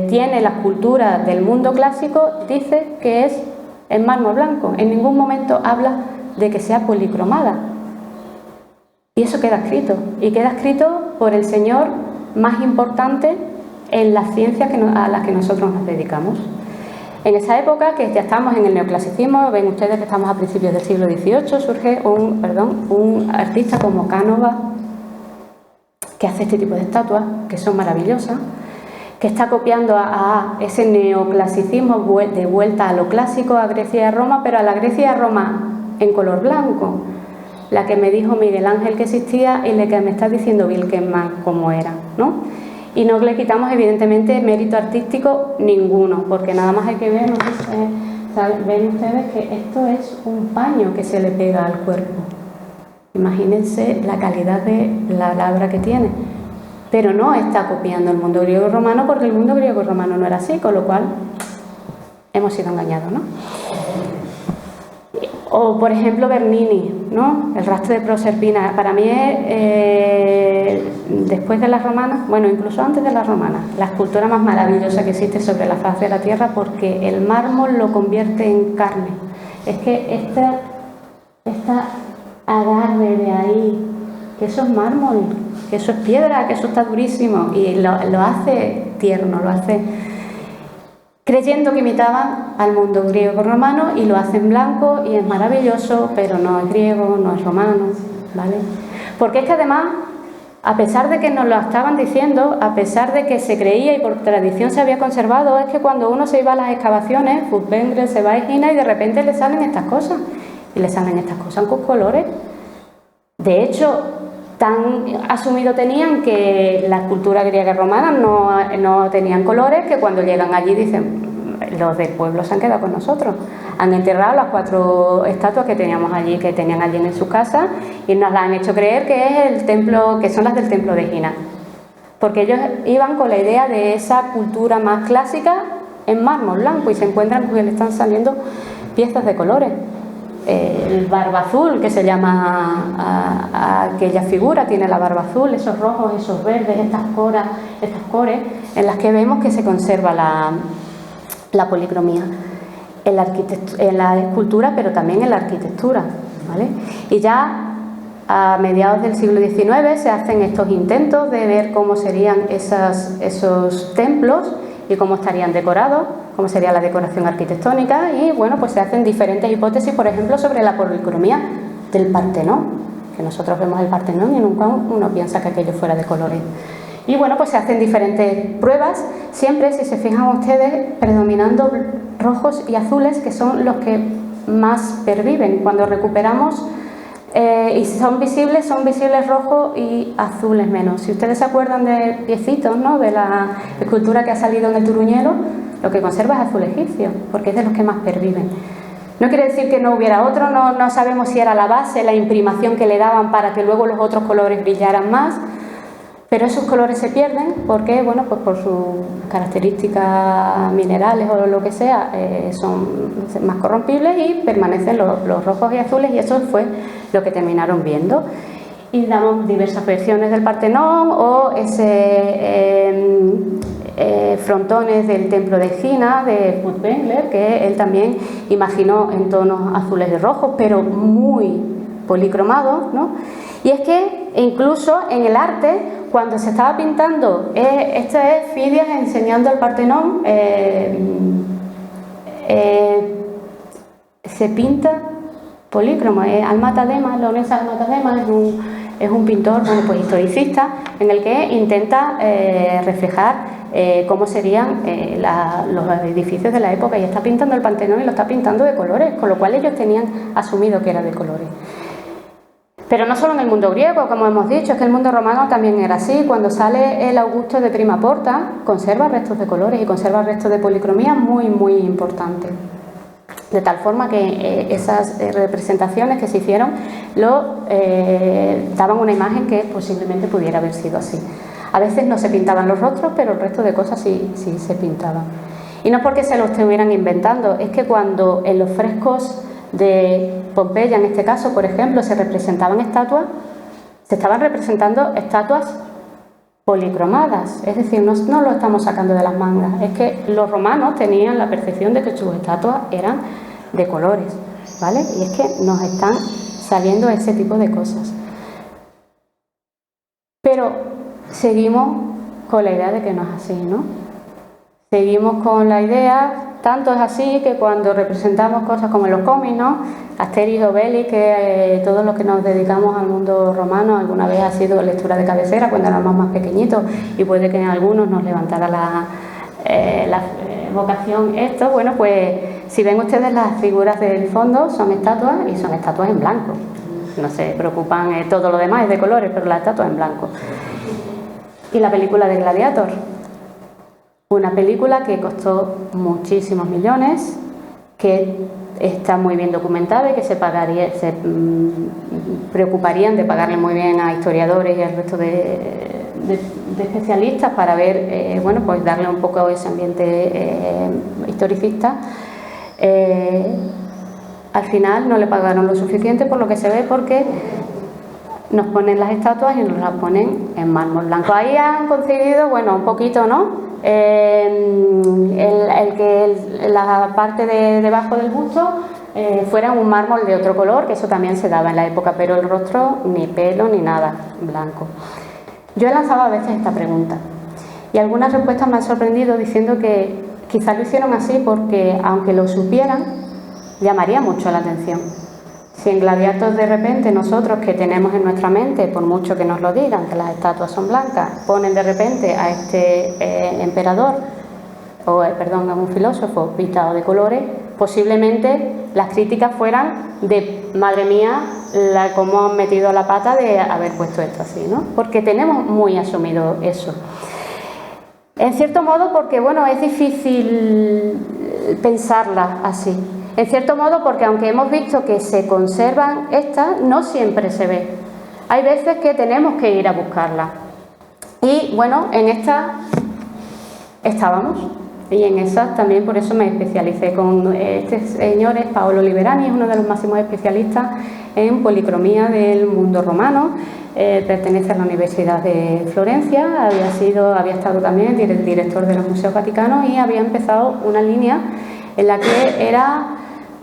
tiene la escultura del mundo clásico, dice que es en mármol blanco. En ningún momento habla de que sea policromada. Y eso queda escrito. Y queda escrito por el señor más importante en las ciencias a las que nosotros nos dedicamos. En esa época, que ya estamos en el neoclasicismo, ven ustedes que estamos a principios del siglo XVIII, surge un artista como Canova, que hace este tipo de estatuas, que son maravillosas, que está copiando a ese neoclasicismo de vuelta a lo clásico, a Grecia y a Roma, pero a la Grecia y a Roma en color blanco, la que me dijo Miguel Ángel que existía y la que me está diciendo Winkelmann cómo era, ¿no? Y no le quitamos evidentemente mérito artístico ninguno, porque nada más hay que ver, no sé si ven ustedes que esto es un paño que se le pega al cuerpo. Imagínense la calidad de la labra que tiene. Pero no está copiando el mundo griego y romano, porque el mundo griego y romano no era así, con lo cual hemos sido engañados, ¿no? O, por ejemplo, Bernini, ¿no? El rastro de Proserpina. Para mí es, después de las romanas, bueno, incluso antes de las romanas, la escultura más maravillosa que existe sobre la faz de la tierra, porque el mármol lo convierte en carne. Es que esta agarre de ahí, que eso es mármol, que eso es piedra, que eso está durísimo, y lo hace tierno, lo hace creyendo que imitaban al mundo griego romano, y lo hace en blanco y es maravilloso, pero no es griego, no es romano, ¿vale? Porque es que además, a pesar de que nos lo estaban diciendo, a pesar de que se creía y por tradición se había conservado, es que cuando uno se iba a las excavaciones, Furtwängler se va a Egina y de repente le salen estas cosas, y le salen estas cosas con colores. De hecho, tan asumido tenían que la escultura griega y romana no tenían colores, que cuando llegan allí dicen, los del pueblo se han quedado con nosotros, han enterrado las 4 estatuas que tenían allí en sus casas, y nos las han hecho creer que es el templo, que son las del templo de Egina, porque ellos iban con la idea de esa cultura más clásica en mármol blanco, y se encuentran con que le están saliendo piezas de colores. El barba azul, que se llama a aquella figura, tiene la barba azul, esos rojos, esos verdes, estas cores en las que vemos que se conserva la policromía en la escultura, pero también en la arquitectura, ¿vale? Y ya a mediados del siglo XIX se hacen estos intentos de ver cómo serían esos templos y cómo estarían decorados, cómo sería la decoración arquitectónica, y bueno, pues se hacen diferentes hipótesis, por ejemplo, sobre la policromía del Partenón, que nosotros vemos el Partenón y nunca uno piensa que aquello fuera de colores. Y bueno, pues se hacen diferentes pruebas, siempre, si se fijan ustedes, predominando rojos y azules, que son los que más perviven. Cuando recuperamos y son visibles rojos y azules menos. Si ustedes se acuerdan de Piecitos, ¿no?, de la escultura que ha salido en el Turuñelo, lo que conserva es azul egipcio, porque es de los que más perviven. No quiere decir que no hubiera otro, no sabemos si era la base, la imprimación que le daban para que luego los otros colores brillaran más, pero esos colores se pierden porque, bueno, pues por sus características minerales o lo que sea, son más corrompibles y permanecen los rojos y azules, y eso fue lo que terminaron viendo. Y damos diversas versiones del Partenón o frontones del templo de Egina de Furtwängler, que él también imaginó en tonos azules y rojos, pero muy policromados, ¿no? Y es que incluso en el arte, cuando se estaba pintando, esto es Fidias enseñando el Partenón, se pinta polícromo. Almatadema, Lorenzo Almatadema es un pintor, bueno, pues historicista, en el que intenta reflejar cómo serían los edificios de la época, y está pintando el Partenón y lo está pintando de colores, con lo cual ellos tenían asumido que era de colores. Pero no solo en el mundo griego, como hemos dicho, es que el mundo romano también era así. Cuando sale el Augusto de Prima Porta, conserva restos de colores y conserva restos de policromía muy, muy importantes. De tal forma que esas representaciones que se hicieron daban una imagen que posiblemente pudiera haber sido así. A veces no se pintaban los rostros, pero el resto de cosas sí se pintaban. Y no es porque se lo estuvieran inventando, es que cuando en los frescos de Pompeya, en este caso, por ejemplo, se representaban estatuas, se estaban representando estatuas policromadas, es decir, no lo estamos sacando de las mangas, es que los romanos tenían la percepción de que sus estatuas eran de colores, ¿vale? Y es que nos están saliendo ese tipo de cosas. Pero seguimos con la idea de que no es así, ¿no? Seguimos con la idea, tanto es así que cuando representamos cosas como en los cómics, ¿no? Asterix, Obelix, que todos los que nos dedicamos al mundo romano alguna vez ha sido lectura de cabecera cuando éramos más pequeñitos, y puede que en algunos nos levantara la vocación esto. Bueno, pues si ven ustedes las figuras del fondo son estatuas, y son estatuas en blanco. No se preocupan, todo lo demás es de colores, pero las estatuas en blanco. Y la película de Gladiator, una película que costó muchísimos millones, que está muy bien documentada y que se preocuparían de pagarle muy bien a historiadores y al resto de especialistas para ver, bueno, pues darle un poco ese ambiente historicista. Al final no le pagaron lo suficiente, por lo que se ve, porque nos ponen las estatuas y nos las ponen en mármol blanco. Ahí han concedido, bueno, un poquito, ¿no? La parte de debajo del busto fuera un mármol de otro color, que eso también se daba en la época, pero el rostro ni pelo ni nada, blanco. Yo he lanzado a veces esta pregunta y algunas respuestas me han sorprendido diciendo que quizás lo hicieron así porque, aunque lo supieran, llamaría mucho la atención. Si en Gladiator de repente nosotros, que tenemos en nuestra mente, por mucho que nos lo digan, que las estatuas son blancas, ponen de repente a este emperador, a un filósofo pintado de colores, posiblemente las críticas fueran de, madre mía, cómo han metido la pata de haber puesto esto así, ¿no? Porque tenemos muy asumido eso. En cierto modo porque, bueno, es difícil pensarla así. En cierto modo porque, aunque hemos visto que se conservan estas, no siempre se ve. Hay veces que tenemos que ir a buscarla. Y bueno, en esta estábamos. Y en esas también, por eso me especialicé con este señor, es Paolo Liberani, es uno de los máximos especialistas en policromía del mundo romano. Pertenece a la Universidad de Florencia, había estado también director de los Museos Vaticanos, y había empezado una línea en la que era,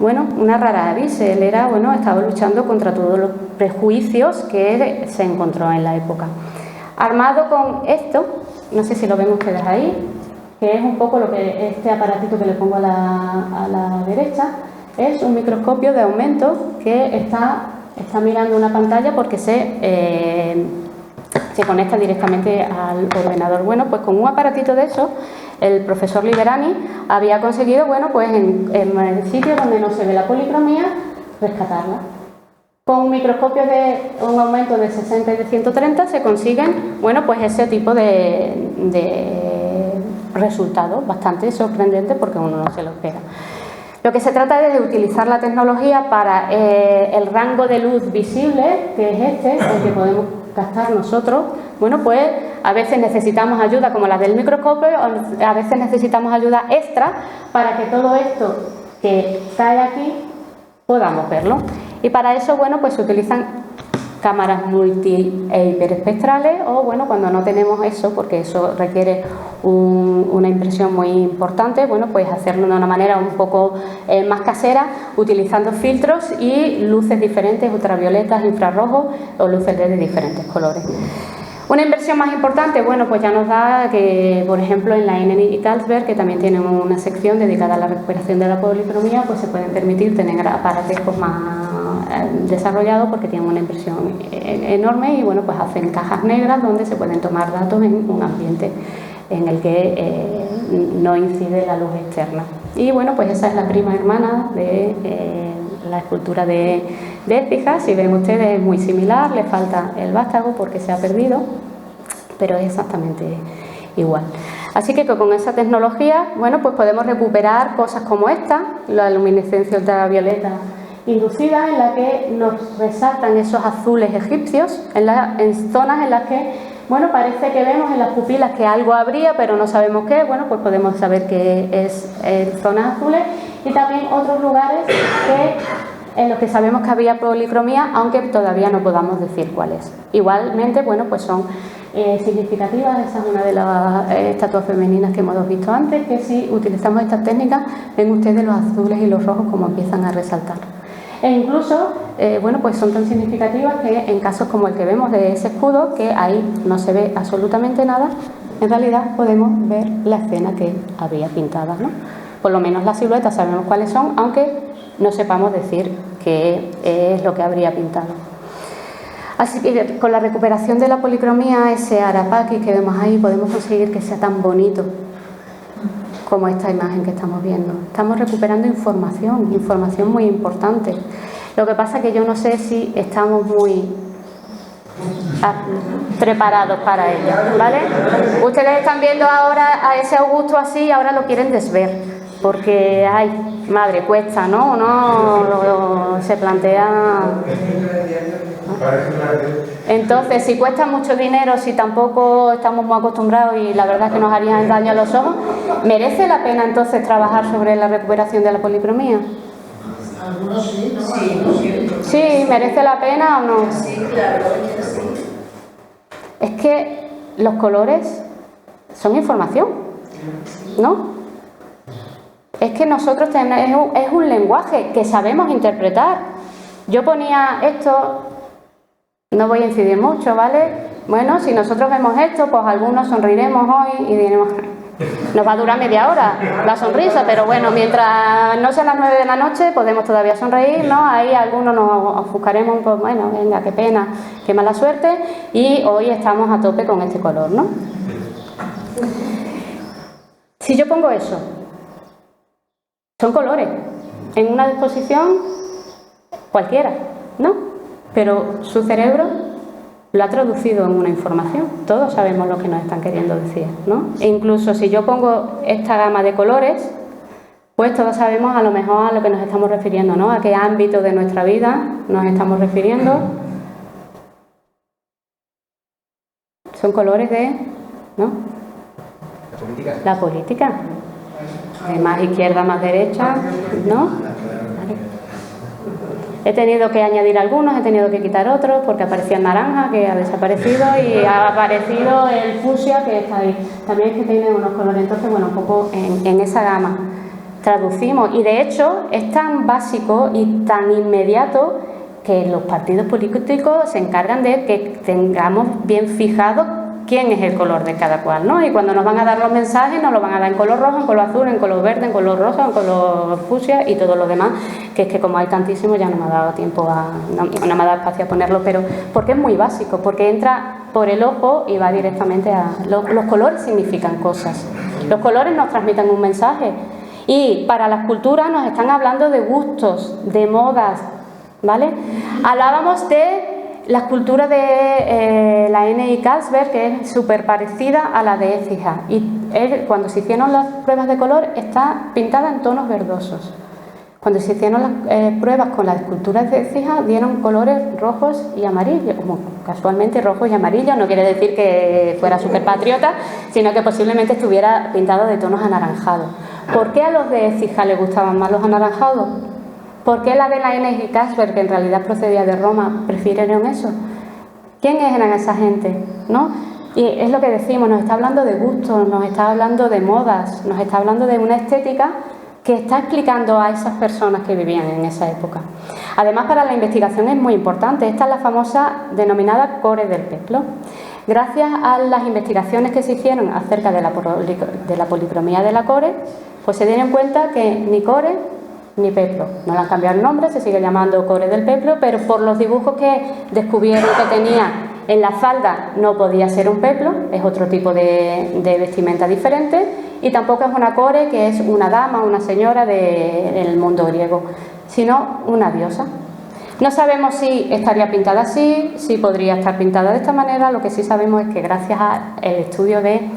bueno, una rara avis. Él era, bueno, estaba luchando contra todos los prejuicios que se encontró en la época. Armado con esto, no sé si lo ven ustedes ahí, que es un poco lo que este aparatito que le pongo a la derecha, es un microscopio de aumento que está mirando una pantalla porque se se conecta directamente al ordenador. Bueno, pues con un aparatito de eso, el profesor Liberani había conseguido, bueno, pues en el sitio donde no se ve la policromía, rescatarla. Con un microscopio de un aumento de 60 y de 130 se consiguen, bueno, pues ese tipo de resultados bastante sorprendentes porque uno no se lo espera. Lo que se trata es de utilizar la tecnología para el rango de luz visible, que es el que podemos captar nosotros. Bueno, pues a veces necesitamos ayuda como la del microscopio, a veces necesitamos ayuda extra para que todo esto que cae aquí podamos verlo. Y para eso, bueno, pues se utilizan cámaras multi e hiperespectrales o, bueno, cuando no tenemos eso, porque eso requiere una impresión muy importante, bueno, pues hacerlo de una manera un poco más casera, utilizando filtros y luces diferentes, ultravioletas, infrarrojos o luces de diferentes colores. Una inversión más importante, bueno, pues ya nos da que, por ejemplo, en la INN y Carlsberg, que también tienen una sección dedicada a la recuperación de la policromía, pues se pueden permitir tener aparatos más desarrollados porque tienen una inversión enorme y, bueno, pues hacen cajas negras donde se pueden tomar datos en un ambiente en el que no incide la luz externa. Y, bueno, pues esa es la prima hermana de la escultura de Écija. Si ven ustedes, es muy similar, le falta el vástago porque se ha perdido, pero es exactamente igual. Así que con esa tecnología, bueno, pues podemos recuperar cosas como esta, la luminiscencia ultravioleta inducida, en la que nos resaltan esos azules egipcios en zonas en las que, bueno, parece que vemos en las pupilas que algo habría, pero no sabemos qué. Bueno, pues podemos saber que es zonas azules, y también otros lugares en los que sabemos que había policromía, aunque todavía no podamos decir cuáles. Igualmente, bueno, pues son significativas. Esa es una de las estatuas femeninas que hemos visto antes, que si utilizamos estas técnicas, ven ustedes los azules y los rojos como empiezan a resaltar. E incluso, bueno, pues son tan significativas que en casos como el que vemos de ese escudo, que ahí no se ve absolutamente nada, en realidad podemos ver la escena que había pintada, ¿no? Por lo menos las siluetas sabemos cuáles son, aunque no sepamos decir qué es lo que habría pintado. Así que con la recuperación de la policromía, ese arapaki que vemos ahí, podemos conseguir que sea tan bonito como esta imagen que estamos viendo. Estamos recuperando información muy importante. Lo que pasa es que yo no sé si estamos muy preparados para ello, ¿vale? Ustedes están viendo ahora a ese Augusto así y ahora lo quieren desver, porque, ay, madre, cuesta, ¿no? Uno se plantea... Entonces, si cuesta mucho dinero, si tampoco estamos muy acostumbrados y la verdad es que nos harían daño a los ojos, ¿merece la pena entonces trabajar sobre la recuperación de la policromía? Algunos sí, ¿no? Sí, ¿merece la pena o no? Sí, claro, sí. Es que los colores son información, ¿no? Es que nosotros tenemos, es un lenguaje que sabemos interpretar. Yo ponía esto, no voy a incidir mucho, ¿vale? Bueno, si nosotros vemos esto, pues algunos sonreiremos hoy y diremos, nos va a durar media hora la sonrisa, pero bueno, mientras no sean las 9 de la noche podemos todavía sonreír, ¿no? Ahí algunos nos ofuscaremos, pues bueno, venga, qué pena, qué mala suerte, y hoy estamos a tope con este color, ¿no? Si yo pongo eso, son colores, en una disposición cualquiera, ¿no? Pero su cerebro lo ha traducido en una información. Todos sabemos lo que nos están queriendo decir, ¿no? E incluso si yo pongo esta gama de colores, pues todos sabemos a lo mejor a lo que nos estamos refiriendo, ¿no? A qué ámbito de nuestra vida nos estamos refiriendo. Son colores de, ¿no? La política. La política. Más izquierda, más derecha, ¿no? Vale. He tenido que añadir algunos, he tenido que quitar otros, porque aparecía el naranja, que ha desaparecido, y ha aparecido el fucsia, que está ahí. También es que tiene unos colores, entonces, bueno, un poco en esa gama traducimos. Y de hecho, es tan básico y tan inmediato que los partidos políticos se encargan de que tengamos bien fijado quién es el color de cada cual, ¿no? Y cuando nos van a dar los mensajes, nos lo van a dar en color rojo, en color azul, en color verde, en color rosa, en color fucsia y todo lo demás, que es que como hay tantísimos ya no me ha dado tiempo no me ha dado espacio a ponerlo, pero porque es muy básico, porque entra por el ojo y va directamente a... Los colores significan cosas, los colores nos transmiten un mensaje y para la escultura nos están hablando de gustos, de modas, ¿vale? Hablábamos de la escultura de la N.I. Carlsberg, que es súper parecida a la de Écija, y cuando se hicieron las pruebas de color está pintada en tonos verdosos. Cuando se hicieron las pruebas con las esculturas de Écija dieron colores rojos y amarillos, como casualmente rojos y amarillos, no quiere decir que fuera súper patriota, sino que posiblemente estuviera pintado de tonos anaranjados. ¿Por qué a los de Écija les gustaban más los anaranjados? ¿Por qué la de la N.I. Carlsberg, que en realidad procedía de Roma, prefirieron eso? ¿Quién eran esa gente? ¿No? Y es lo que decimos, nos está hablando de gustos, nos está hablando de modas, nos está hablando de una estética que está explicando a esas personas que vivían en esa época. Además, para la investigación es muy importante. Esta es la famosa denominada core del peplo. Gracias a las investigaciones que se hicieron acerca de la policromía de la core, pues se dieron cuenta que ni core ni peplo. No le han cambiado el nombre, se sigue llamando core del peplo, pero por los dibujos que descubrieron que tenía en la falda no podía ser un peplo, es otro tipo de vestimenta diferente, y tampoco es una core, que es una dama, una señora del mundo griego, sino una diosa. No sabemos si estaría pintada así, si podría estar pintada de esta manera. Lo que sí sabemos es que gracias al estudio de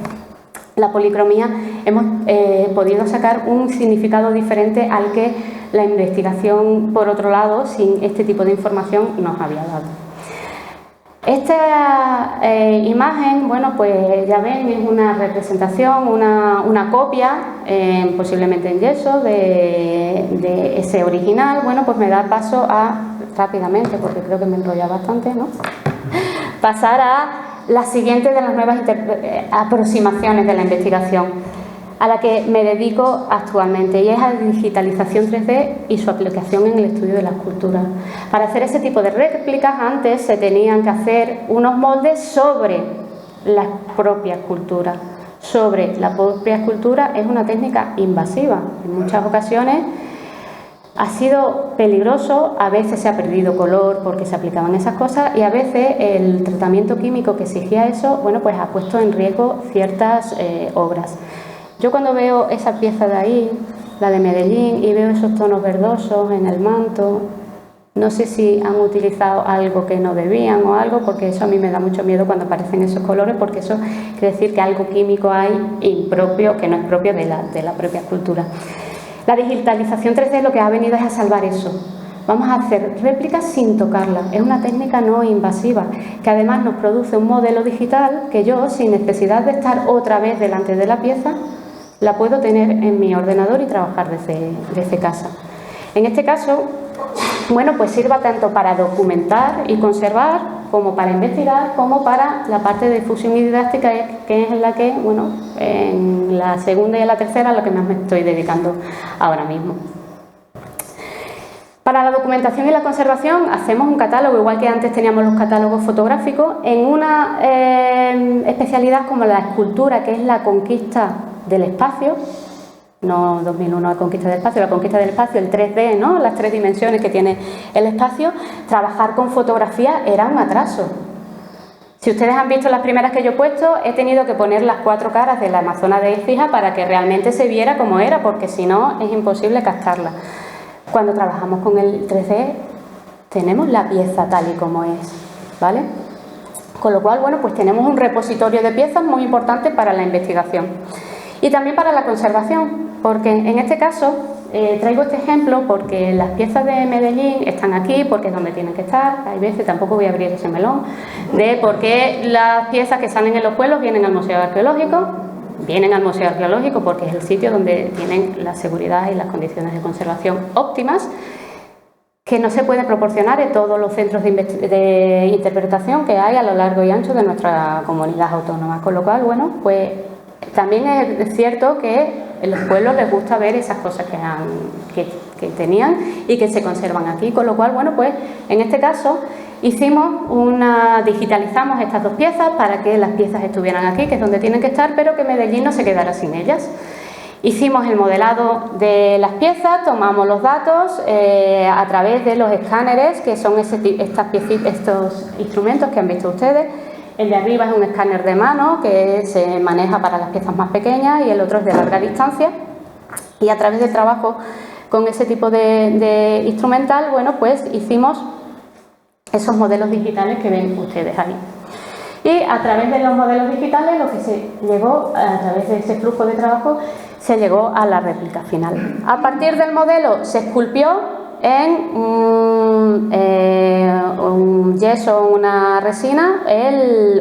la policromía hemos podido sacar un significado diferente al que la investigación, por otro lado, sin este tipo de información, nos había dado. Esta imagen, bueno, pues ya ven, es una representación, una copia, posiblemente en yeso, de ese original. Bueno, pues me da paso a, rápidamente, porque creo que me enrolla bastante, ¿no? Pasar a la siguiente de las nuevas aproximaciones de la investigación a la que me dedico actualmente, y es a la digitalización 3D y su aplicación en el estudio de la escultura. Para hacer ese tipo de réplicas antes se tenían que hacer unos moldes sobre la propia escultura. Sobre la propia escultura es una técnica invasiva. En muchas ocasiones ha sido peligroso, a veces se ha perdido color porque se aplicaban esas cosas, y a veces el tratamiento químico que exigía eso, bueno, pues ha puesto en riesgo ciertas obras. Yo cuando veo esa pieza de ahí, la de Medellín, y veo esos tonos verdosos en el manto, no sé si han utilizado algo que no debían o algo, porque eso a mí me da mucho miedo cuando aparecen esos colores, porque eso quiere decir que algo químico hay impropio, que no es propio de la propia escultura. La digitalización 3D lo que ha venido es a salvar eso. Vamos a hacer réplicas sin tocarla. Es una técnica no invasiva, que además nos produce un modelo digital que yo, sin necesidad de estar otra vez delante de la pieza, la puedo tener en mi ordenador y trabajar desde casa. En este caso, bueno, pues sirva tanto para documentar y conservar, como para investigar, como para la parte de difusión y didáctica, que es en la que, bueno, en la segunda y en la tercera, a lo que más me estoy dedicando ahora mismo. Para la documentación y la conservación hacemos un catálogo, igual que antes teníamos los catálogos fotográficos, en una especialidad como la escultura, que es la conquista del espacio, no 2001 la conquista del espacio, la conquista del espacio, el 3D, ¿no? Las 3 dimensiones que tiene el espacio. Trabajar con fotografía era un atraso. Si ustedes han visto las primeras que yo he puesto, he tenido que poner las 4 caras de la Amazona de Écija para que realmente se viera como era, porque si no es imposible captarla. Cuando trabajamos con el 3D tenemos la pieza tal y como es, ¿vale? Con lo cual, bueno, pues tenemos un repositorio de piezas muy importante para la investigación y también para la conservación, porque en este caso traigo este ejemplo porque las piezas de Medellín están aquí porque es donde tienen que estar. Hay veces, tampoco voy a abrir ese melón, de por qué las piezas que salen en los pueblos vienen al Museo Arqueológico. Vienen al Museo Arqueológico porque es el sitio donde tienen la seguridad y las condiciones de conservación óptimas, que no se puede proporcionar en todos los centros de interpretación que hay a lo largo y ancho de nuestra comunidad autónoma. Con lo cual, bueno, pues también es cierto que en los pueblos les gusta ver esas cosas que tenían y que se conservan aquí. Con lo cual, bueno, pues en este caso digitalizamos estas 2 piezas para que las piezas estuvieran aquí, que es donde tienen que estar, pero que Medellín no se quedara sin ellas. Hicimos el modelado de las piezas, tomamos los datos a través de los escáneres, que son estos instrumentos que han visto ustedes, El de arriba es un escáner de mano que se maneja para las piezas más pequeñas y el otro es de larga distancia. Y a través del trabajo con ese tipo de instrumental, bueno, pues hicimos esos modelos digitales que ven ustedes ahí. Y a través de los modelos digitales, lo que se llegó, a través de ese flujo de trabajo, se llegó a la réplica final. A partir del modelo se esculpió en un yeso, una resina,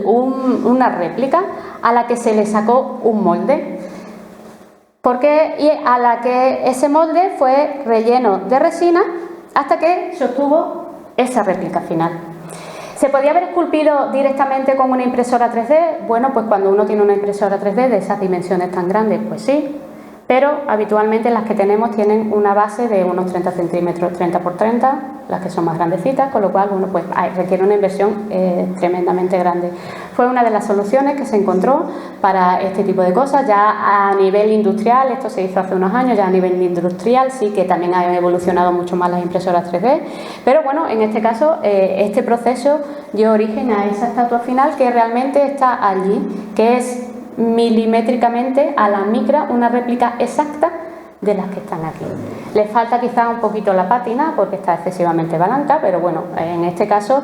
una réplica a la que se le sacó un molde. Y a la que ese molde fue relleno de resina hasta que se obtuvo esa réplica final. ¿Se podía haber esculpido directamente con una impresora 3D? Bueno, pues cuando uno tiene una impresora 3D de esas dimensiones tan grandes, pues sí, pero habitualmente las que tenemos tienen una base de unos 30 centímetros, 30 por 30, las que son más grandecitas, con lo cual, bueno, pues requiere una inversión tremendamente grande. Fue una de las soluciones que se encontró para este tipo de cosas. Ya a nivel industrial, esto se hizo hace unos años, ya a nivel industrial sí que también han evolucionado mucho más las impresoras 3D, pero bueno, en este caso este proceso dio origen a esa estatua final que realmente está allí, que es milimétricamente a la micra una réplica exacta de las que están aquí. Le falta quizá un poquito la pátina porque está excesivamente blanca, pero bueno, en este caso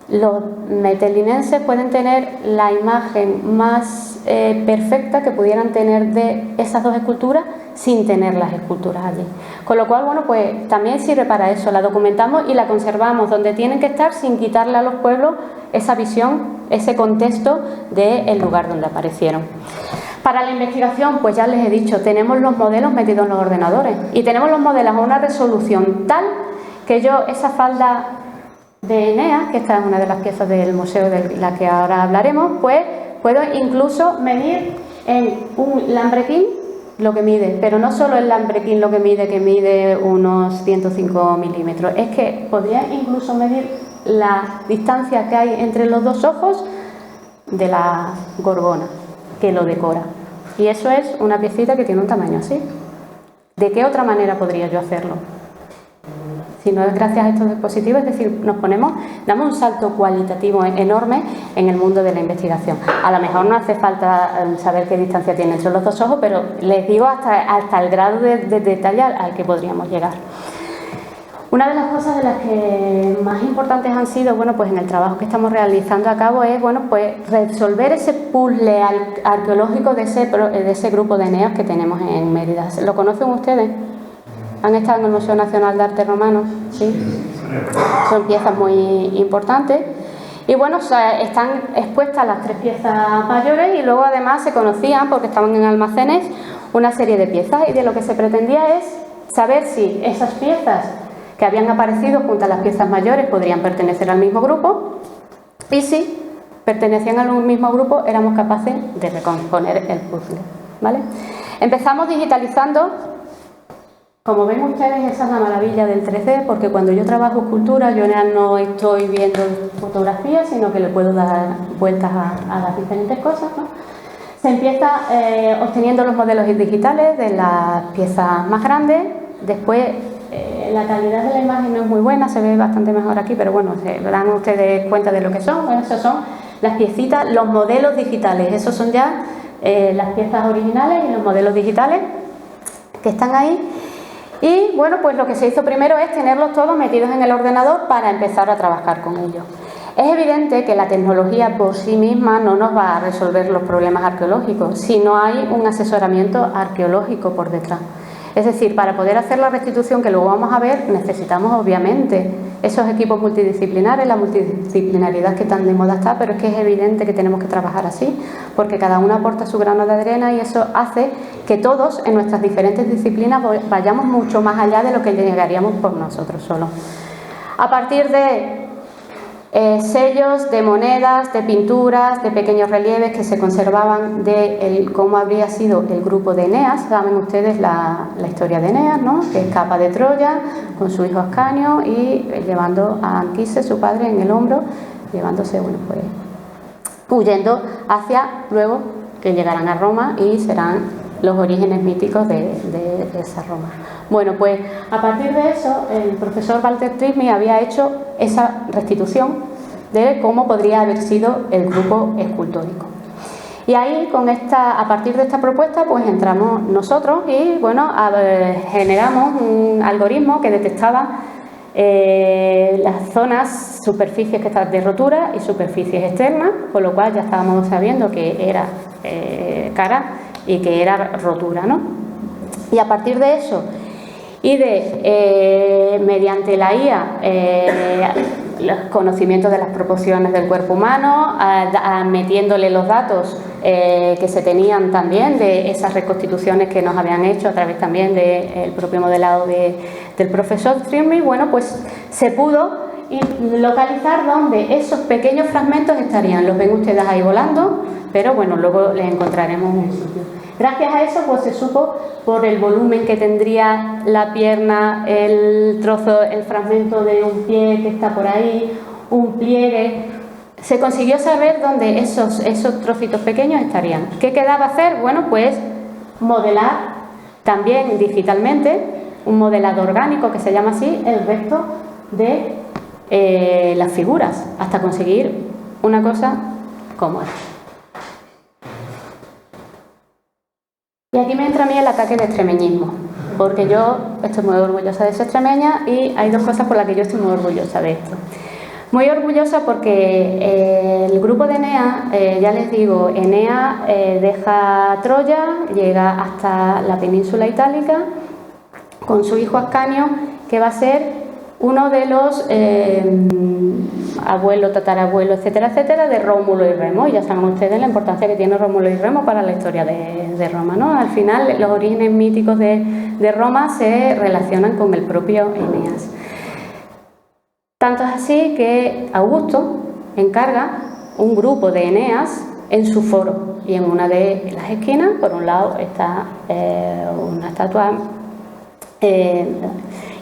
los metelinenses pueden tener la imagen más perfecta que pudieran tener de esas dos esculturas sin tener las esculturas allí. Con lo cual, bueno, pues también sirve para eso, la documentamos y la conservamos donde tienen que estar sin quitarle a los pueblos esa visión, ese contexto del lugar donde aparecieron. Para la investigación, pues ya les he dicho, tenemos los modelos metidos en los ordenadores y tenemos los modelos a una resolución tal que yo esa falda de Eneas, que esta es una de las piezas del museo de la que ahora hablaremos, pues puedo incluso medir en un lambrequín lo que mide, pero no solo el lambrequín lo que mide unos 105 milímetros, es que podría incluso medir la distancia que hay entre los dos ojos de la gorgona que lo decora. Y eso es una piecita que tiene un tamaño así. ¿De qué otra manera podría yo hacerlo? Si no es gracias a estos dispositivos, es decir, damos un salto cualitativo enorme en el mundo de la investigación. A lo mejor no hace falta saber qué distancia tienen entre los dos ojos, pero les digo hasta el grado de detalle al que podríamos llegar. Una de las cosas de las que más importantes han sido, bueno, pues en el trabajo que estamos realizando a cabo es, bueno, pues resolver ese puzzle arqueológico de ese grupo de Eneas que tenemos en Mérida. ¿Lo conocen ustedes? ¿Han estado en el Museo Nacional de Arte Romano? Sí. Son piezas muy importantes. Y bueno, están expuestas las tres piezas mayores y luego además se conocían, porque estaban en almacenes, una serie de piezas. Y de lo que se pretendía es saber si esas piezas que habían aparecido junto a las piezas mayores podrían pertenecer al mismo grupo y si pertenecían al mismo grupo éramos capaces de recomponer el puzzle, ¿vale? Empezamos digitalizando. Como ven ustedes, esa es la maravilla del 3D, porque cuando yo trabajo escultura yo ya no estoy viendo fotografías, sino que le puedo dar vueltas a las diferentes cosas, ¿no? Se empieza obteniendo los modelos digitales de las piezas más grandes. Después la calidad de la imagen no es muy buena, se ve bastante mejor aquí, pero bueno, se dan ustedes cuenta de lo que son. Bueno, esas son las piecitas, los modelos digitales, esos son ya las piezas originales y los modelos digitales que están ahí. Y bueno, pues lo que se hizo primero es tenerlos todos metidos en el ordenador para empezar a trabajar con ellos. Es evidente que la tecnología por sí misma no nos va a resolver los problemas arqueológicos si no hay un asesoramiento arqueológico por detrás. Es decir, para poder hacer la restitución que luego vamos a ver, necesitamos obviamente esos equipos multidisciplinares, la multidisciplinaridad que tan de moda está, pero es que es evidente que tenemos que trabajar así, porque cada uno aporta su grano de arena y eso hace que todos en nuestras diferentes disciplinas vayamos mucho más allá de lo que llegaríamos por nosotros solos. A partir de sellos de monedas, de pinturas, de pequeños relieves que se conservaban de cómo habría sido el grupo de Eneas. Saben ustedes la historia de Eneas, ¿no? Que escapa de Troya con su hijo Ascanio y llevando a Anquises, su padre, en el hombro, llevándose, bueno, pues huyendo hacia luego que llegarán a Roma y serán los orígenes míticos de esa Roma. Bueno, pues a partir de eso el profesor Walter Trismi había hecho esa restitución de cómo podría haber sido el grupo escultórico. Y ahí, a partir de esta propuesta, pues entramos nosotros y bueno, generamos un algoritmo que detectaba las zonas, superficies que están de rotura y superficies externas, con lo cual ya estábamos sabiendo que era cara y que era rotura, ¿no? Y a partir de eso y mediante la IA, los conocimientos de las proporciones del cuerpo humano, metiéndole los datos que se tenían también de esas reconstituciones que nos habían hecho a través también del propio modelado del profesor Trimby, bueno, pues se pudo localizar dónde esos pequeños fragmentos estarían. Los ven ustedes ahí volando, pero bueno, luego les encontraremos un sitio. Gracias a eso, pues se supo por el volumen que tendría la pierna, el fragmento de un pie que está por ahí, un pliegue. Se consiguió saber dónde esos trocitos pequeños estarían. ¿Qué quedaba hacer? Bueno, pues modelar también digitalmente, un modelado orgánico que se llama así, el resto de las figuras, hasta conseguir una cosa como esta. Y aquí me entra a mí el ataque de extremeñismo, porque yo estoy muy orgullosa de ser extremeña y hay dos cosas por las que yo estoy muy orgullosa de esto. Muy orgullosa porque el grupo de Enea, ya les digo, Enea deja Troya, llega hasta la península itálica con su hijo Ascanio, que va a ser uno de los abuelos, tatarabuelos, etcétera, etcétera, de Rómulo y Remo. Y ya saben ustedes la importancia que tiene Rómulo y Remo para la historia de Roma, ¿no? Al final, los orígenes míticos de Roma se relacionan con el propio Eneas. Tanto es así que Augusto encarga un grupo de Eneas en su foro, y en una de las esquinas, por un lado, está una estatua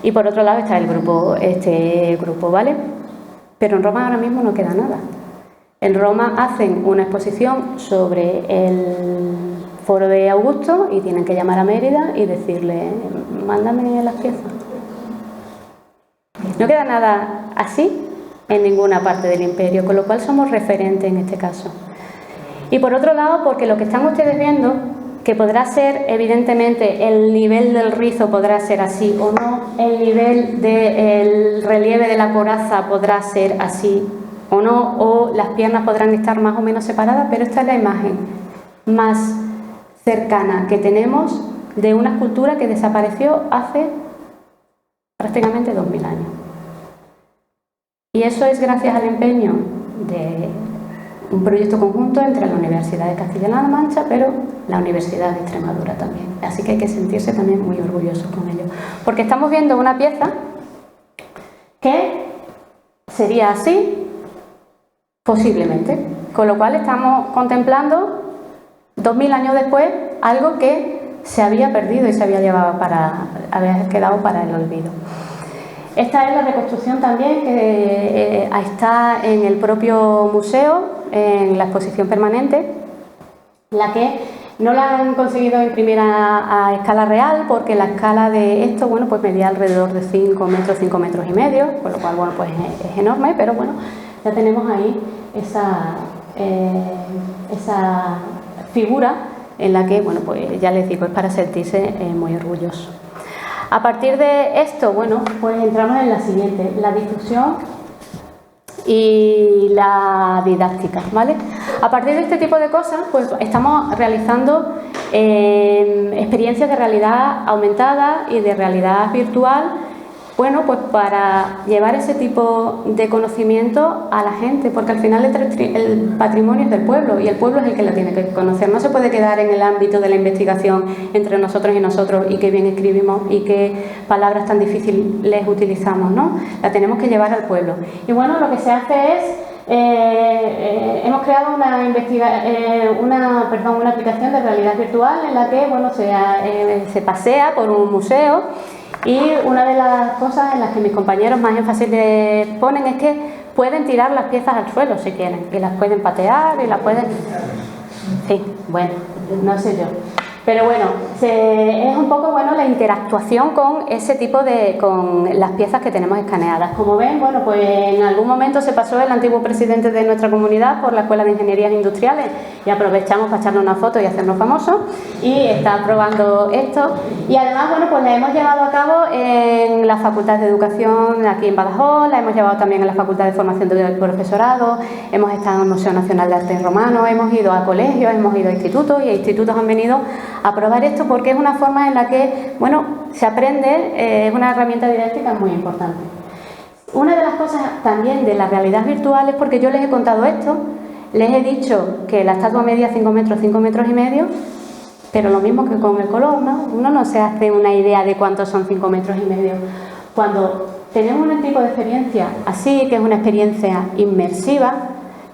y por otro lado está este grupo, ¿vale? Pero en Roma ahora mismo no queda nada. En Roma hacen una exposición sobre el foro de Augusto y tienen que llamar a Mérida y decirle, mándame las piezas. No queda nada así en ninguna parte del imperio, con lo cual somos referentes en este caso. Y por otro lado, porque lo que están ustedes viendo, que podrá ser, evidentemente, el nivel del rizo podrá ser así o no, el nivel del relieve de la coraza podrá ser así o no, o las piernas podrán estar más o menos separadas, pero esta es la imagen más cercana que tenemos de una escultura que desapareció hace prácticamente 2000 años. Y eso es gracias al empeño de un proyecto conjunto entre la Universidad de Castilla-La Mancha, pero la Universidad de Extremadura también. Así que hay que sentirse también muy orgullosos con ello. Porque estamos viendo una pieza que sería así, posiblemente. Con lo cual estamos contemplando, 2000 años después, algo que se había perdido y se había había quedado para el olvido. Esta es la reconstrucción también que está en el propio museo, en la exposición permanente, la que no la han conseguido imprimir a escala real, porque la escala de esto, bueno, pues medía alrededor de 5 metros y medio, con lo cual, bueno, pues es enorme, pero bueno, ya tenemos ahí esa figura en la que, bueno, pues ya les digo, es para sentirse muy orgulloso. A partir de esto, bueno, pues entramos en la siguiente, la difusión y la didáctica, ¿vale? A partir de este tipo de cosas, pues estamos realizando experiencias de realidad aumentada y de realidad virtual, bueno, pues para llevar ese tipo de conocimiento a la gente, porque al final el patrimonio es del pueblo y el pueblo es el que la tiene que conocer. No se puede quedar en el ámbito de la investigación entre nosotros y nosotros y qué bien escribimos y qué palabras tan difíciles utilizamos, ¿no? La tenemos que llevar al pueblo. Y bueno, lo que se hace es, hemos creado una aplicación de realidad virtual en la que, bueno, se pasea por un museo. Y una de las cosas en las que mis compañeros más énfasis le ponen es que pueden tirar las piezas al suelo si quieren, y las pueden patear y las pueden... Sí, bueno, no sé yo. Pero bueno, es un poco bueno la interactuación con ese tipo con las piezas que tenemos escaneadas. Como ven, bueno, pues en algún momento se pasó el antiguo presidente de nuestra comunidad por la Escuela de Ingenierías Industriales y aprovechamos para echarle una foto y hacernos famosos, y está probando esto. Y además, bueno, pues la hemos llevado a cabo en la Facultad de Educación aquí en Badajoz, la hemos llevado también en la Facultad de Formación del Profesorado, hemos estado en el Museo Nacional de Arte Romano, hemos ido a colegios, hemos ido a institutos, y institutos han venido a probar esto porque es una forma en la que, bueno, se aprende, es una herramienta didáctica muy importante. Una de las cosas también de la realidad virtual es porque yo les he contado esto, les he dicho que la estatua medía 5 metros y medio, pero lo mismo que con el color, ¿no? Uno no se hace una idea de cuántos son 5 metros y medio. Cuando tenemos un tipo de experiencia así, que es una experiencia inmersiva,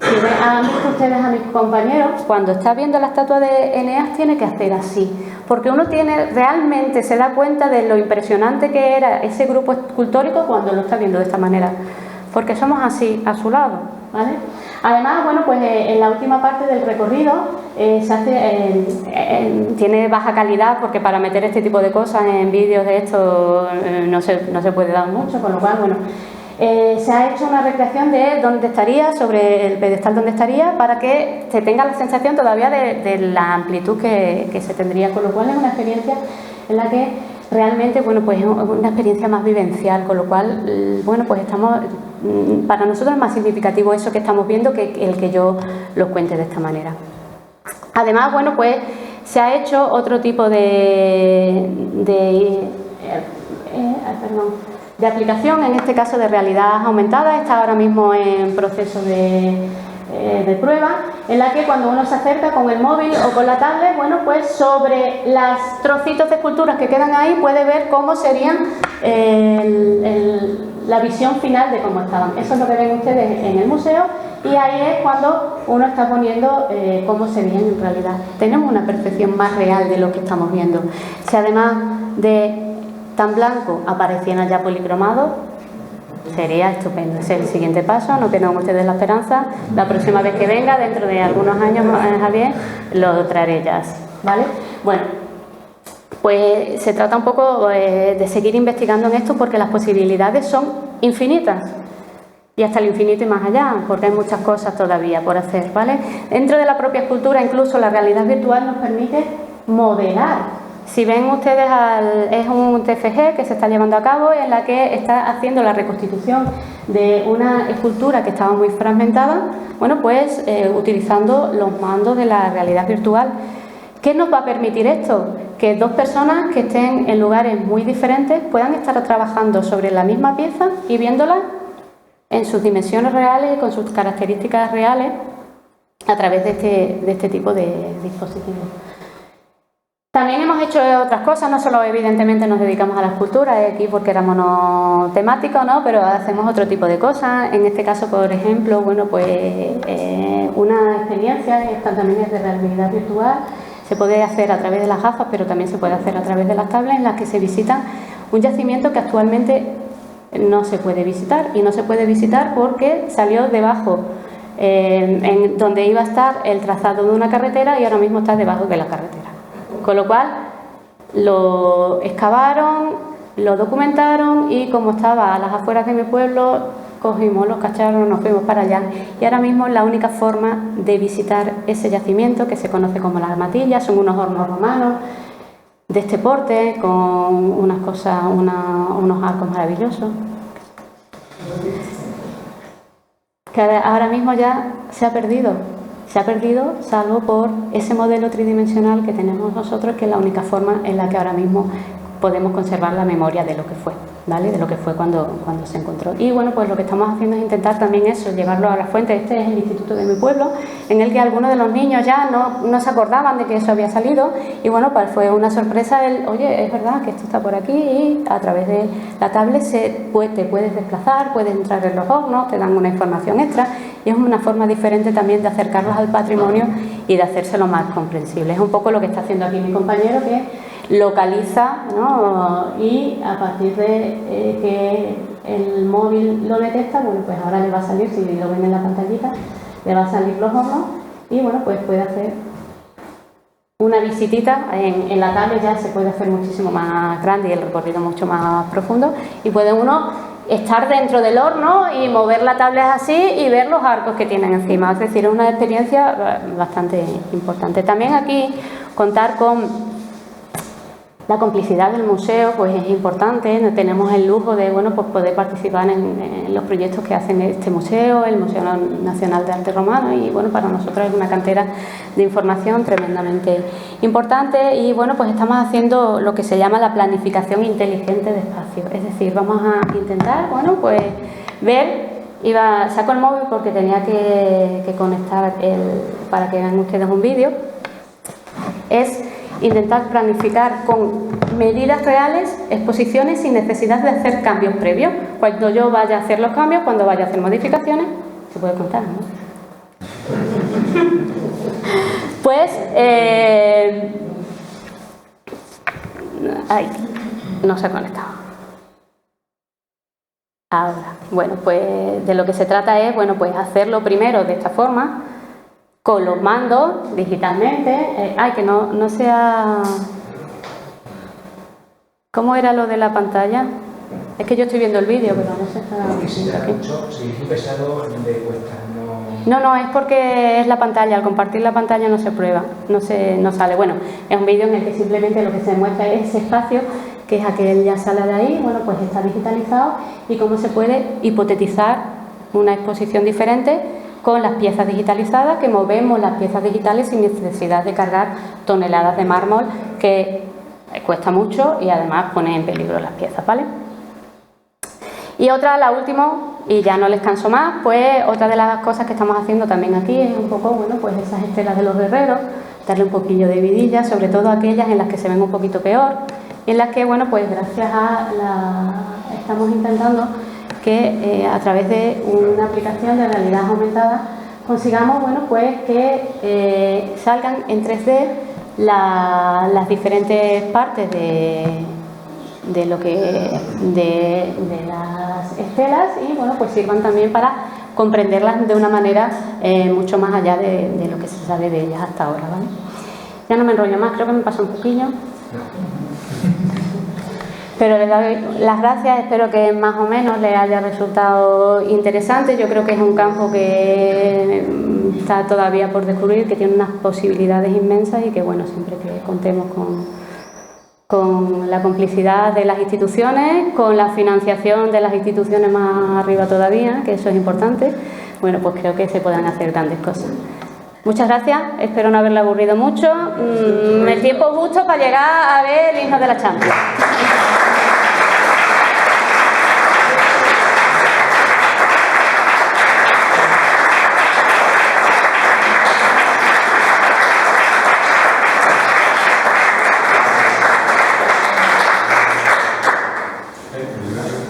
si han visto ustedes a mis compañeros, cuando está viendo la estatua de Eneas tiene que hacer así, porque uno realmente se da cuenta de lo impresionante que era ese grupo escultórico cuando lo está viendo de esta manera, porque somos así a su lado, ¿vale? Además, bueno, pues en la última parte del recorrido se hace, tiene baja calidad, porque para meter este tipo de cosas en vídeos de esto no se puede dar mucho, con lo cual, bueno, se ha hecho una recreación de dónde estaría, sobre el pedestal donde estaría, para que se tenga la sensación todavía de la amplitud que se tendría, con lo cual es una experiencia en la que realmente, bueno, pues es una experiencia más vivencial, con lo cual, bueno, pues para nosotros es más significativo eso que estamos viendo que el que yo lo cuente de esta manera. Además, bueno, pues se ha hecho otro tipo de aplicación, en este caso de realidad aumentada, está ahora mismo en proceso de prueba, en la que cuando uno se acerca con el móvil o con la tablet, bueno, pues sobre los trocitos de esculturas que quedan ahí puede ver cómo serían la visión final de cómo estaban. Eso es lo que ven ustedes en el museo, y ahí es cuando uno está poniendo cómo se veían en realidad. Tenemos una percepción más real de lo que estamos viendo. Si además de tan blanco aparecieran ya policromados, sería estupendo. Ese es el siguiente paso, no tengan ustedes la esperanza. La próxima vez que venga, dentro de algunos años, Javier, lo traeré ya, ¿vale? Bueno, pues se trata un poco de seguir investigando en esto, porque las posibilidades son infinitas, y hasta el infinito y más allá, porque hay muchas cosas todavía por hacer, ¿vale? Dentro de la propia escultura, incluso la realidad virtual nos permite modelar. Si ven ustedes, es un TFG que se está llevando a cabo, en la que está haciendo la reconstitución de una escultura que estaba muy fragmentada, bueno, pues utilizando los mandos de la realidad virtual. ¿Qué nos va a permitir esto? Que dos personas que estén en lugares muy diferentes puedan estar trabajando sobre la misma pieza y viéndola en sus dimensiones reales y con sus características reales a través de este tipo de dispositivos. También hemos hecho otras cosas, no solo evidentemente nos dedicamos a la escultura aquí porque era monotemático, ¿no? Pero hacemos otro tipo de cosas. En este caso, por ejemplo, bueno, pues una experiencia, esta también es de realidad virtual, se puede hacer a través de las gafas, pero también se puede hacer a través de las tablets, en las que se visita un yacimiento que actualmente no se puede visitar, y no se puede visitar porque salió debajo, en donde iba a estar el trazado de una carretera, y ahora mismo está debajo de la carretera. Con lo cual lo excavaron, lo documentaron, y como estaba a las afueras de mi pueblo, cogimos los cacharros, nos fuimos para allá, y ahora mismo la única forma de visitar ese yacimiento, que se conoce como las Armatillas, son unos hornos romanos de este porte, con unas cosas, unos arcos maravillosos, que ahora mismo ya se ha perdido, salvo por ese modelo tridimensional que tenemos nosotros, que es la única forma en la que ahora mismo podemos conservar la memoria de lo que fue, ¿vale? De lo que fue cuando se encontró. Y bueno, pues lo que estamos haciendo es intentar también eso, llevarlo a la fuente. Este es el instituto de mi pueblo, en el que algunos de los niños ya no se acordaban de que eso había salido, y bueno, pues fue una sorpresa oye, es verdad que esto está por aquí, y a través de la tablet te puedes desplazar, puedes entrar en los hornos, te dan una información extra, y es una forma diferente también de acercarlos al patrimonio y de hacérselo más comprensible. Es un poco lo que está haciendo aquí mi compañero, que localiza, ¿no? Y a partir de que el móvil lo detecta, bueno, pues ahora le va a salir, si lo ven en la pantallita, le va a salir los hornos, y bueno, pues puede hacer una visitita, en la tablet ya se puede hacer muchísimo más grande y el recorrido mucho más profundo, y puede uno estar dentro del horno y mover la tablet así y ver los arcos que tienen encima. Es decir, es una experiencia bastante importante. También aquí contar con la complicidad del museo, pues es importante. Tenemos el lujo de, bueno, pues poder participar en los proyectos que hacen este museo, el Museo Nacional de Arte Romano, y bueno, para nosotros es una cantera de información tremendamente importante. Y bueno, pues estamos haciendo lo que se llama la planificación inteligente de espacios. Es decir, vamos a intentar, bueno, pues ver, saco el móvil porque tenía que conectar para que vean ustedes un vídeo, es intentar planificar con medidas reales exposiciones sin necesidad de hacer cambios previos. Cuando yo vaya a hacer los cambios, cuando vaya a hacer modificaciones, se puede contar, ¿no? Pues, ahí, no se ha conectado. Ahora, bueno, pues de lo que se trata es, bueno, pues hacerlo primero de esta forma, con los mandos digitalmente. Que no sea... ¿Cómo era lo de la pantalla? Es que yo estoy viendo el vídeo, pero no sé. Si es muy pesado, le cuesta. No, es porque es la pantalla. Al compartir la pantalla no se prueba, no sale. Bueno, es un vídeo en el que simplemente lo que se muestra es ese espacio, que es aquel ya sale de ahí. Bueno, pues está digitalizado, y cómo se puede hipotetizar una exposición diferente con las piezas digitalizadas, que movemos las piezas digitales sin necesidad de cargar toneladas de mármol, que cuesta mucho y además pone en peligro las piezas, ¿vale? Y la última, y ya no les canso más, pues otra de las cosas que estamos haciendo también aquí es un poco, bueno, pues esas estelas de los guerreros, darle un poquillo de vidilla, sobre todo aquellas en las que se ven un poquito peor, y en las que, bueno, pues gracias estamos intentando que a través de una aplicación de realidad aumentada consigamos, bueno, pues que salgan en 3D las diferentes partes de las estelas, y bueno, pues sirvan también para comprenderlas de una manera mucho más allá de lo que se sabe de ellas hasta ahora, ¿vale? Ya no me enrollo más, creo que me pasa un poquillo. Pero les doy las gracias, espero que más o menos les haya resultado interesante. Yo creo que es un campo que está todavía por descubrir, que tiene unas posibilidades inmensas, y que, bueno, siempre que contemos con la complicidad de las instituciones, con la financiación de las instituciones más arriba todavía, que eso es importante, bueno, pues creo que se puedan hacer grandes cosas. Muchas gracias, espero no haberle aburrido mucho. El tiempo justo para llegar a ver el himno de la Champions.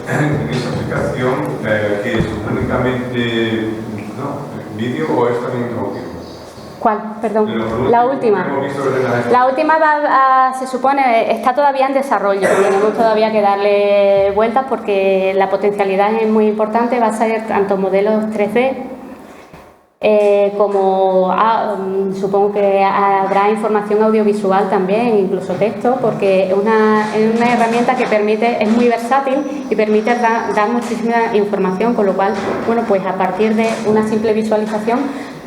En esa aplicación, que es únicamente vídeo o es también audio. ¿Cuál? Perdón. La última. La última se supone, está todavía en desarrollo. Tenemos todavía que darle vueltas porque la potencialidad es muy importante. Va a ser tanto modelos 3D como supongo que habrá información audiovisual también, incluso texto, porque es una herramienta que es muy versátil y permite dar muchísima información, con lo cual, bueno, pues a partir de una simple visualización,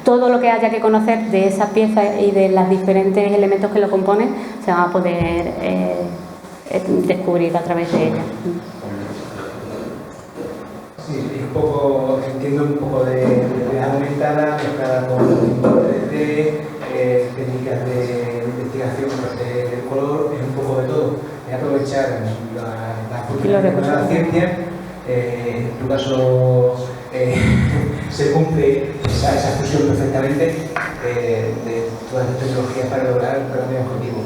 todo lo que haya que conocer de esa pieza y de los diferentes elementos que lo componen se va a poder descubrir a través de ella. Sí, un poco, entiendo un poco de realidad aumentada mezclada con 3D, técnicas de investigación del color, es un poco de todo. Voy a aprovechar la función de la ciencia. En tu caso se cumple esa fusión perfectamente de todas las tecnologías para lograr un gran objetivo.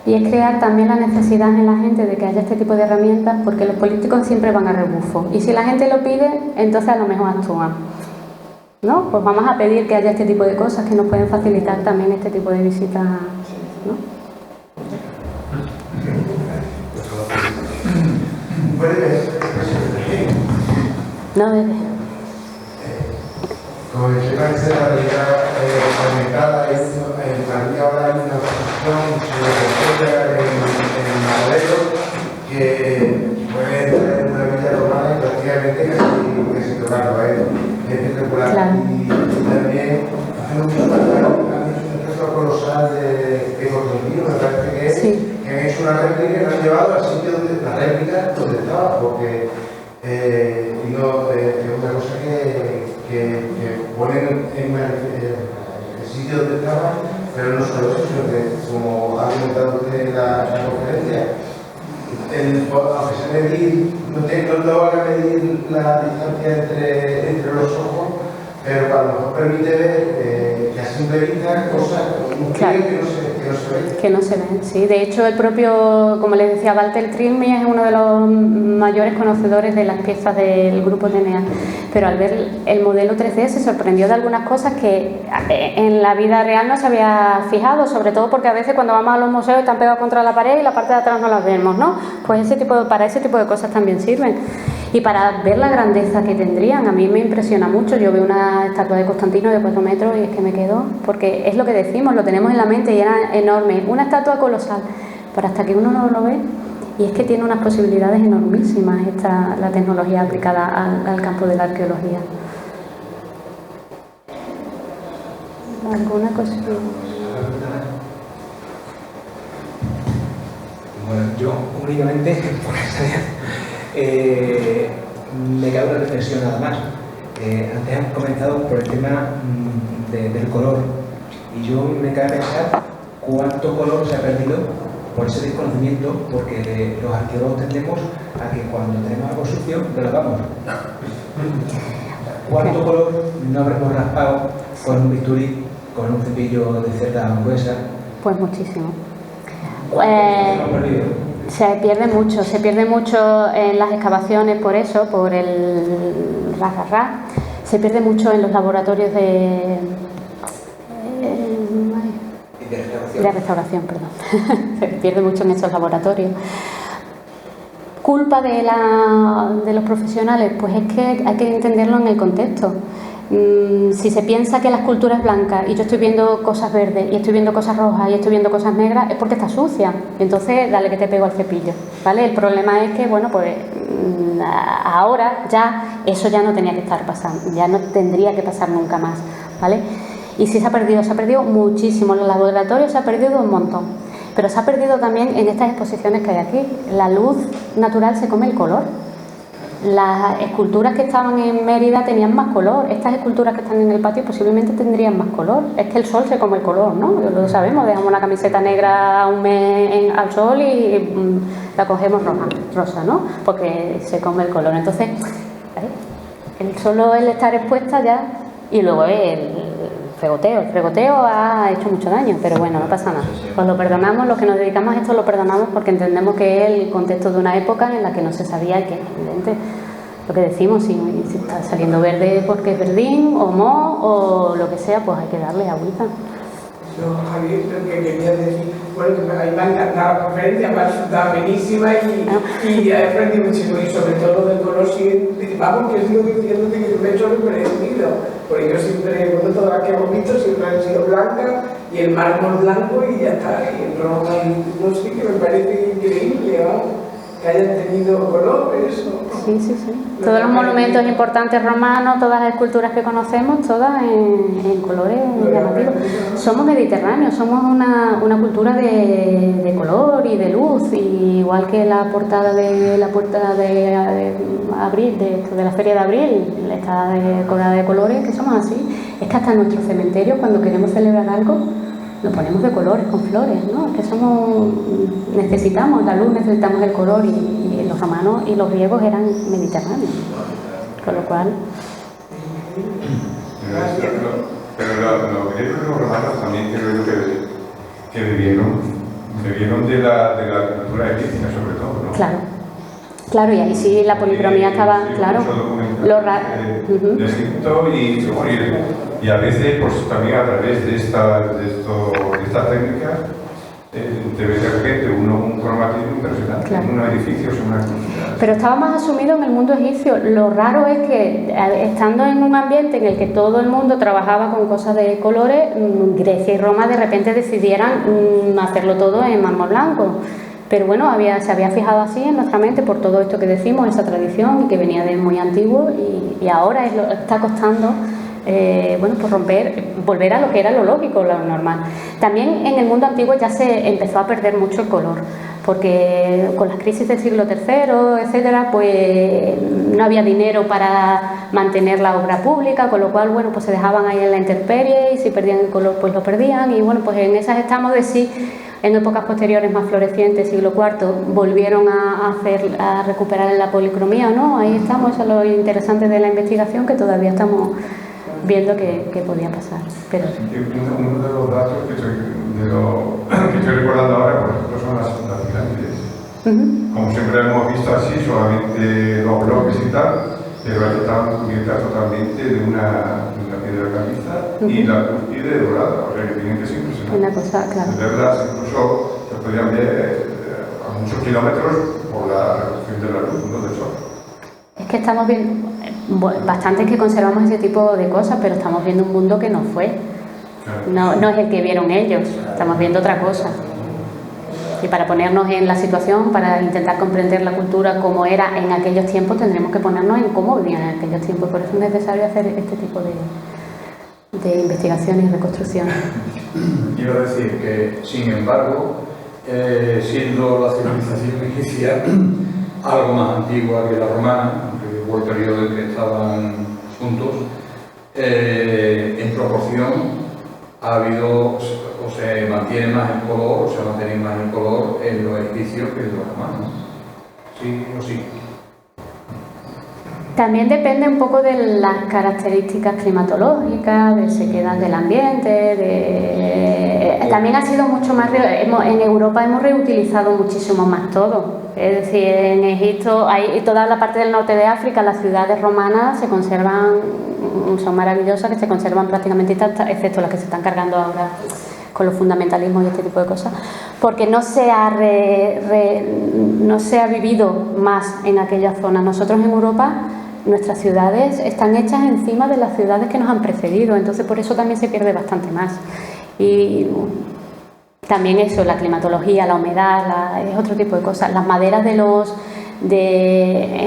Y es crear también la necesidad en la gente de que haya este tipo de herramientas, porque los políticos siempre van a rebufo. Y si la gente lo pide, entonces a lo mejor actúan, ¿no? Pues vamos a pedir que haya este tipo de cosas que nos pueden facilitar también este tipo de visitas, ¿no? No, bebé. Con el tema de la realidad aumentada, aquí ahora hay una posición sobre en Madero que puede entrar en una villa romana y prácticamente casi tocarlo a él. Es espectacular. Claro. Y también han hecho un esfuerzo colosal de construir, me parece que es, Sí. que han hecho una réplica y lo han llevado al sitio donde la réplica donde estaba, porque es una cosa que ponen en el sitio donde estaba, pero no solo eso, sino que, como ha comentado usted en la conferencia, aunque se medir, no van a medir la distancia entre los ojos, pero a lo mejor permite ver que a simple vista cosas Claro. Que no se ven, sí. De hecho, el propio, como les decía, Walter Trilmi es uno de los mayores conocedores de las piezas del grupo TNA, pero al ver el modelo 3D se sorprendió de algunas cosas que en la vida real no se había fijado, sobre todo porque a veces cuando vamos a los museos están pegados contra la pared y la parte de atrás no las vemos, ¿no? Pues para ese tipo de cosas también sirven. Y para ver la grandeza que tendrían, a mí me impresiona mucho. Yo veo una estatua de Constantino de 4 metros y es que me quedo, porque es lo que decimos, lo tenemos en la mente y era enorme, una estatua colosal, pero hasta que uno no lo ve, y es que tiene unas posibilidades enormísimas la tecnología aplicada al campo de la arqueología. ¿Alguna cosa? Bueno, yo únicamente me cabe una reflexión nada más. Antes han comentado por el tema del color, y yo me cabe pensar cuánto color se ha perdido por ese desconocimiento, porque los arqueólogos tendemos a que cuando tenemos algo sucio lo lavamos. ¿Cuánto color no habremos raspado con un bisturí, con un cepillo de cerda gruesa? Pues muchísimo. Se pierde mucho en las excavaciones por eso, por el ras. Se pierde mucho en los laboratorios de restauración, perdón. Se pierde mucho en esos laboratorios. ¿Culpa de los profesionales? Pues es que hay que entenderlo en el contexto. Si se piensa que la escultura es blanca y yo estoy viendo cosas verdes y estoy viendo cosas rojas y estoy viendo cosas negras, es porque está sucia. Entonces, dale que te pego al cepillo, ¿vale? El problema es que, bueno, pues ahora ya eso ya no tenía que estar pasando, ya no tendría que pasar nunca más, ¿vale? Y sí se ha perdido muchísimo. En los laboratorios se ha perdido un montón, pero se ha perdido también en estas exposiciones que hay aquí. La luz natural se come el color. Las esculturas que estaban en Mérida tenían más color. Estas esculturas que están en el patio posiblemente tendrían más color. Es que el sol se come el color, ¿no? Lo sabemos, dejamos una camiseta negra un mes al sol y la cogemos rosa, ¿no? Porque se come el color. Entonces, solo el estar expuesta ya, y luego el fregoteo ha hecho mucho daño, pero bueno, no pasa nada. Pues lo perdonamos, los que nos dedicamos a esto lo perdonamos porque entendemos que es el contexto de una época en la que no se sabía y que es evidente lo que decimos, si está saliendo verde porque es verdín o moho o lo que sea, pues hay que darle agüita. Yo, Javier, lo que quería decir, bueno, que a mí me ha encantado la conferencia, me ha resultado buenísima y he aprendido muchísimo, y sobre todo lo del color, vamos, que sigo diciéndote que me he hecho sorprendido, porque yo siempre, bueno, todas las que hemos visto siempre han sido blancas y el mármol blanco y ya está, y el rojo, y no sé, que me parece increíble, vamos, que hayan tenido color, eso. Sí. Todos los monumentos importantes romanos, todas las esculturas que conocemos, todas en colores llamativos. Somos mediterráneos, somos una cultura de color y de luz, y igual que la portada de la puerta de abril, de la feria de abril, está decorada de colores, que somos así. Es que hasta en nuestro cementerio, cuando queremos celebrar algo, lo ponemos de colores, con flores, ¿no? Es que necesitamos la luz, necesitamos el color, y los romanos y los griegos eran mediterráneos, con lo cual... Pero los griegos y los romanos también creo yo que bebieron de la cultura egipcia, sobre todo, ¿no? Claro, y ahí sí la policromía estaba, claro. De Egipto y a veces pues también a través de esta técnica Te ves de repente un cromatismo impresionante, claro, en un edificio, en una estructura. Pero estaba más asumido en el mundo egipcio. Lo raro es que, estando en un ambiente en el que todo el mundo trabajaba con cosas de colores, Grecia y Roma de repente decidieran hacerlo todo en mármol blanco. Pero bueno, se había fijado así en nuestra mente por todo esto que decimos, esa tradición, y que venía de muy antiguo, y ahora está costando bueno, pues volver a lo que era lo lógico, lo normal. También en el mundo antiguo ya se empezó a perder mucho el color, porque con las crisis del siglo III, etcétera, pues no había dinero para mantener la obra pública, con lo cual, bueno, pues se dejaban ahí en la intemperie, y si perdían el color, pues lo perdían, y bueno, pues en esas estamos de sí. En épocas posteriores más florecientes, siglo IV, volvieron a recuperar la policromía, ¿no? Ahí estamos, eso es lo interesante de la investigación, que todavía estamos viendo que podía pasar. Pero... Uno de los datos que estoy recordando ahora, por ejemplo, son las pirámides. Como siempre hemos visto así, solamente los bloques y tal, pero aquí estaban cubiertas totalmente de una piedra caliza y la cúspide dorada, o sea que tienen que ser impresionantes. Una cosa, claro. De verdad, incluso se podían ver a muchos kilómetros por la reducción de la luz, ¿no? Del sol. Es que estamos viendo, bastantes que conservamos ese tipo de cosas, pero estamos viendo un mundo que no fue. Claro. No es el que vieron ellos, estamos viendo otra cosa. Y para ponernos en la situación, para intentar comprender la cultura como era en aquellos tiempos, tendremos que ponernos en cómo vivían en aquellos tiempos. Por eso es necesario hacer este tipo de investigaciones y reconstrucciones. Quiero decir que, sin embargo, siendo la civilización egipcia algo más antigua que la romana, aunque hubo el periodo en que estaban juntos, en proporción ha habido, o se mantiene más el color, o se mantiene más el color en los egipcios que en los romanos. Sí o sí. También depende un poco de las características climatológicas, de sequedad del ambiente, también ha sido mucho más... En Europa hemos reutilizado muchísimo más todo. Es decir, en Egipto, toda la parte del norte de África, las ciudades romanas se conservan, son maravillosas, que se conservan prácticamente intactas, excepto las que se están cargando ahora con los fundamentalismos y este tipo de cosas, porque no se ha vivido más en aquella zona. Nosotros en Europa, nuestras ciudades están hechas encima de las ciudades que nos han precedido, entonces por eso también se pierde bastante más. Y también eso, la climatología, la humedad, es otro tipo de cosas. Las maderas en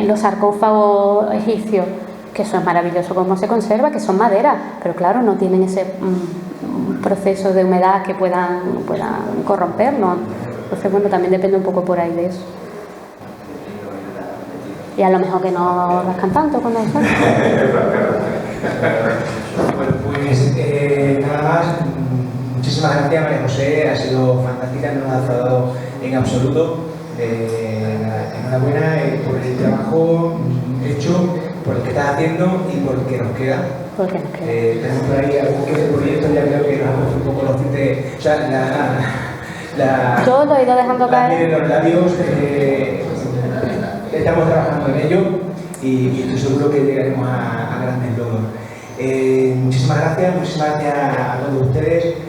los sarcófagos egipcios, que eso es maravilloso cómo se conserva, que son maderas, pero claro, no tienen ese proceso de humedad que puedan corromperlo. Entonces, bueno, también depende un poco por ahí de eso. Y a lo mejor que no rascan tanto cuando lo sacan. Bueno, pues nada más. Muchísimas gracias, María José, ha sido fantástica, no nos ha defraudado en absoluto. Enhorabuena por el trabajo hecho, por el que estás haciendo y por el que nos queda. Tenemos por ahí algún que otro proyecto, ya creo que nos hemos un poco los tintes, o sea, yo lo he ido dejando caer. En los labios, estamos trabajando en ello y estoy seguro que llegaremos a grandes logros. Muchísimas gracias a todos ustedes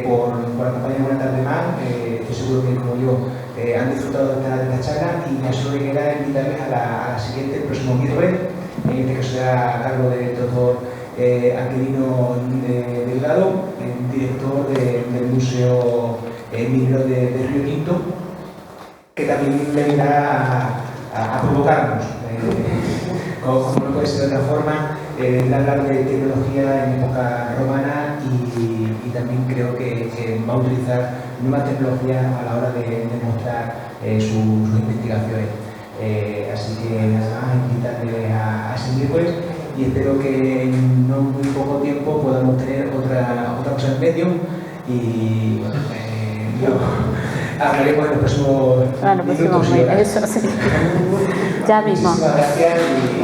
por acompañarnos una tarde más. Estoy seguro que, como yo, han disfrutado de esta charla, y ya solo me queda invitarles a la siguiente, el próximo miércoles, en este caso será a cargo del doctor Aquilino Delgado, director del Museo Minero de Río Tinto, que también vendrá a provocarnos, como no puede ser de otra forma, hablar de tecnología en época romana, y también creo que va a utilizar nuevas tecnologías a la hora de mostrar sus investigaciones. Así que nada más, invitarles a ese miércoles, y espero que en no muy poco tiempo podamos tener otra cosa en medio, y bueno, hablaremos en los próximos minutos y horas. Eso sí. Ya mismo. Muchísimas gracias y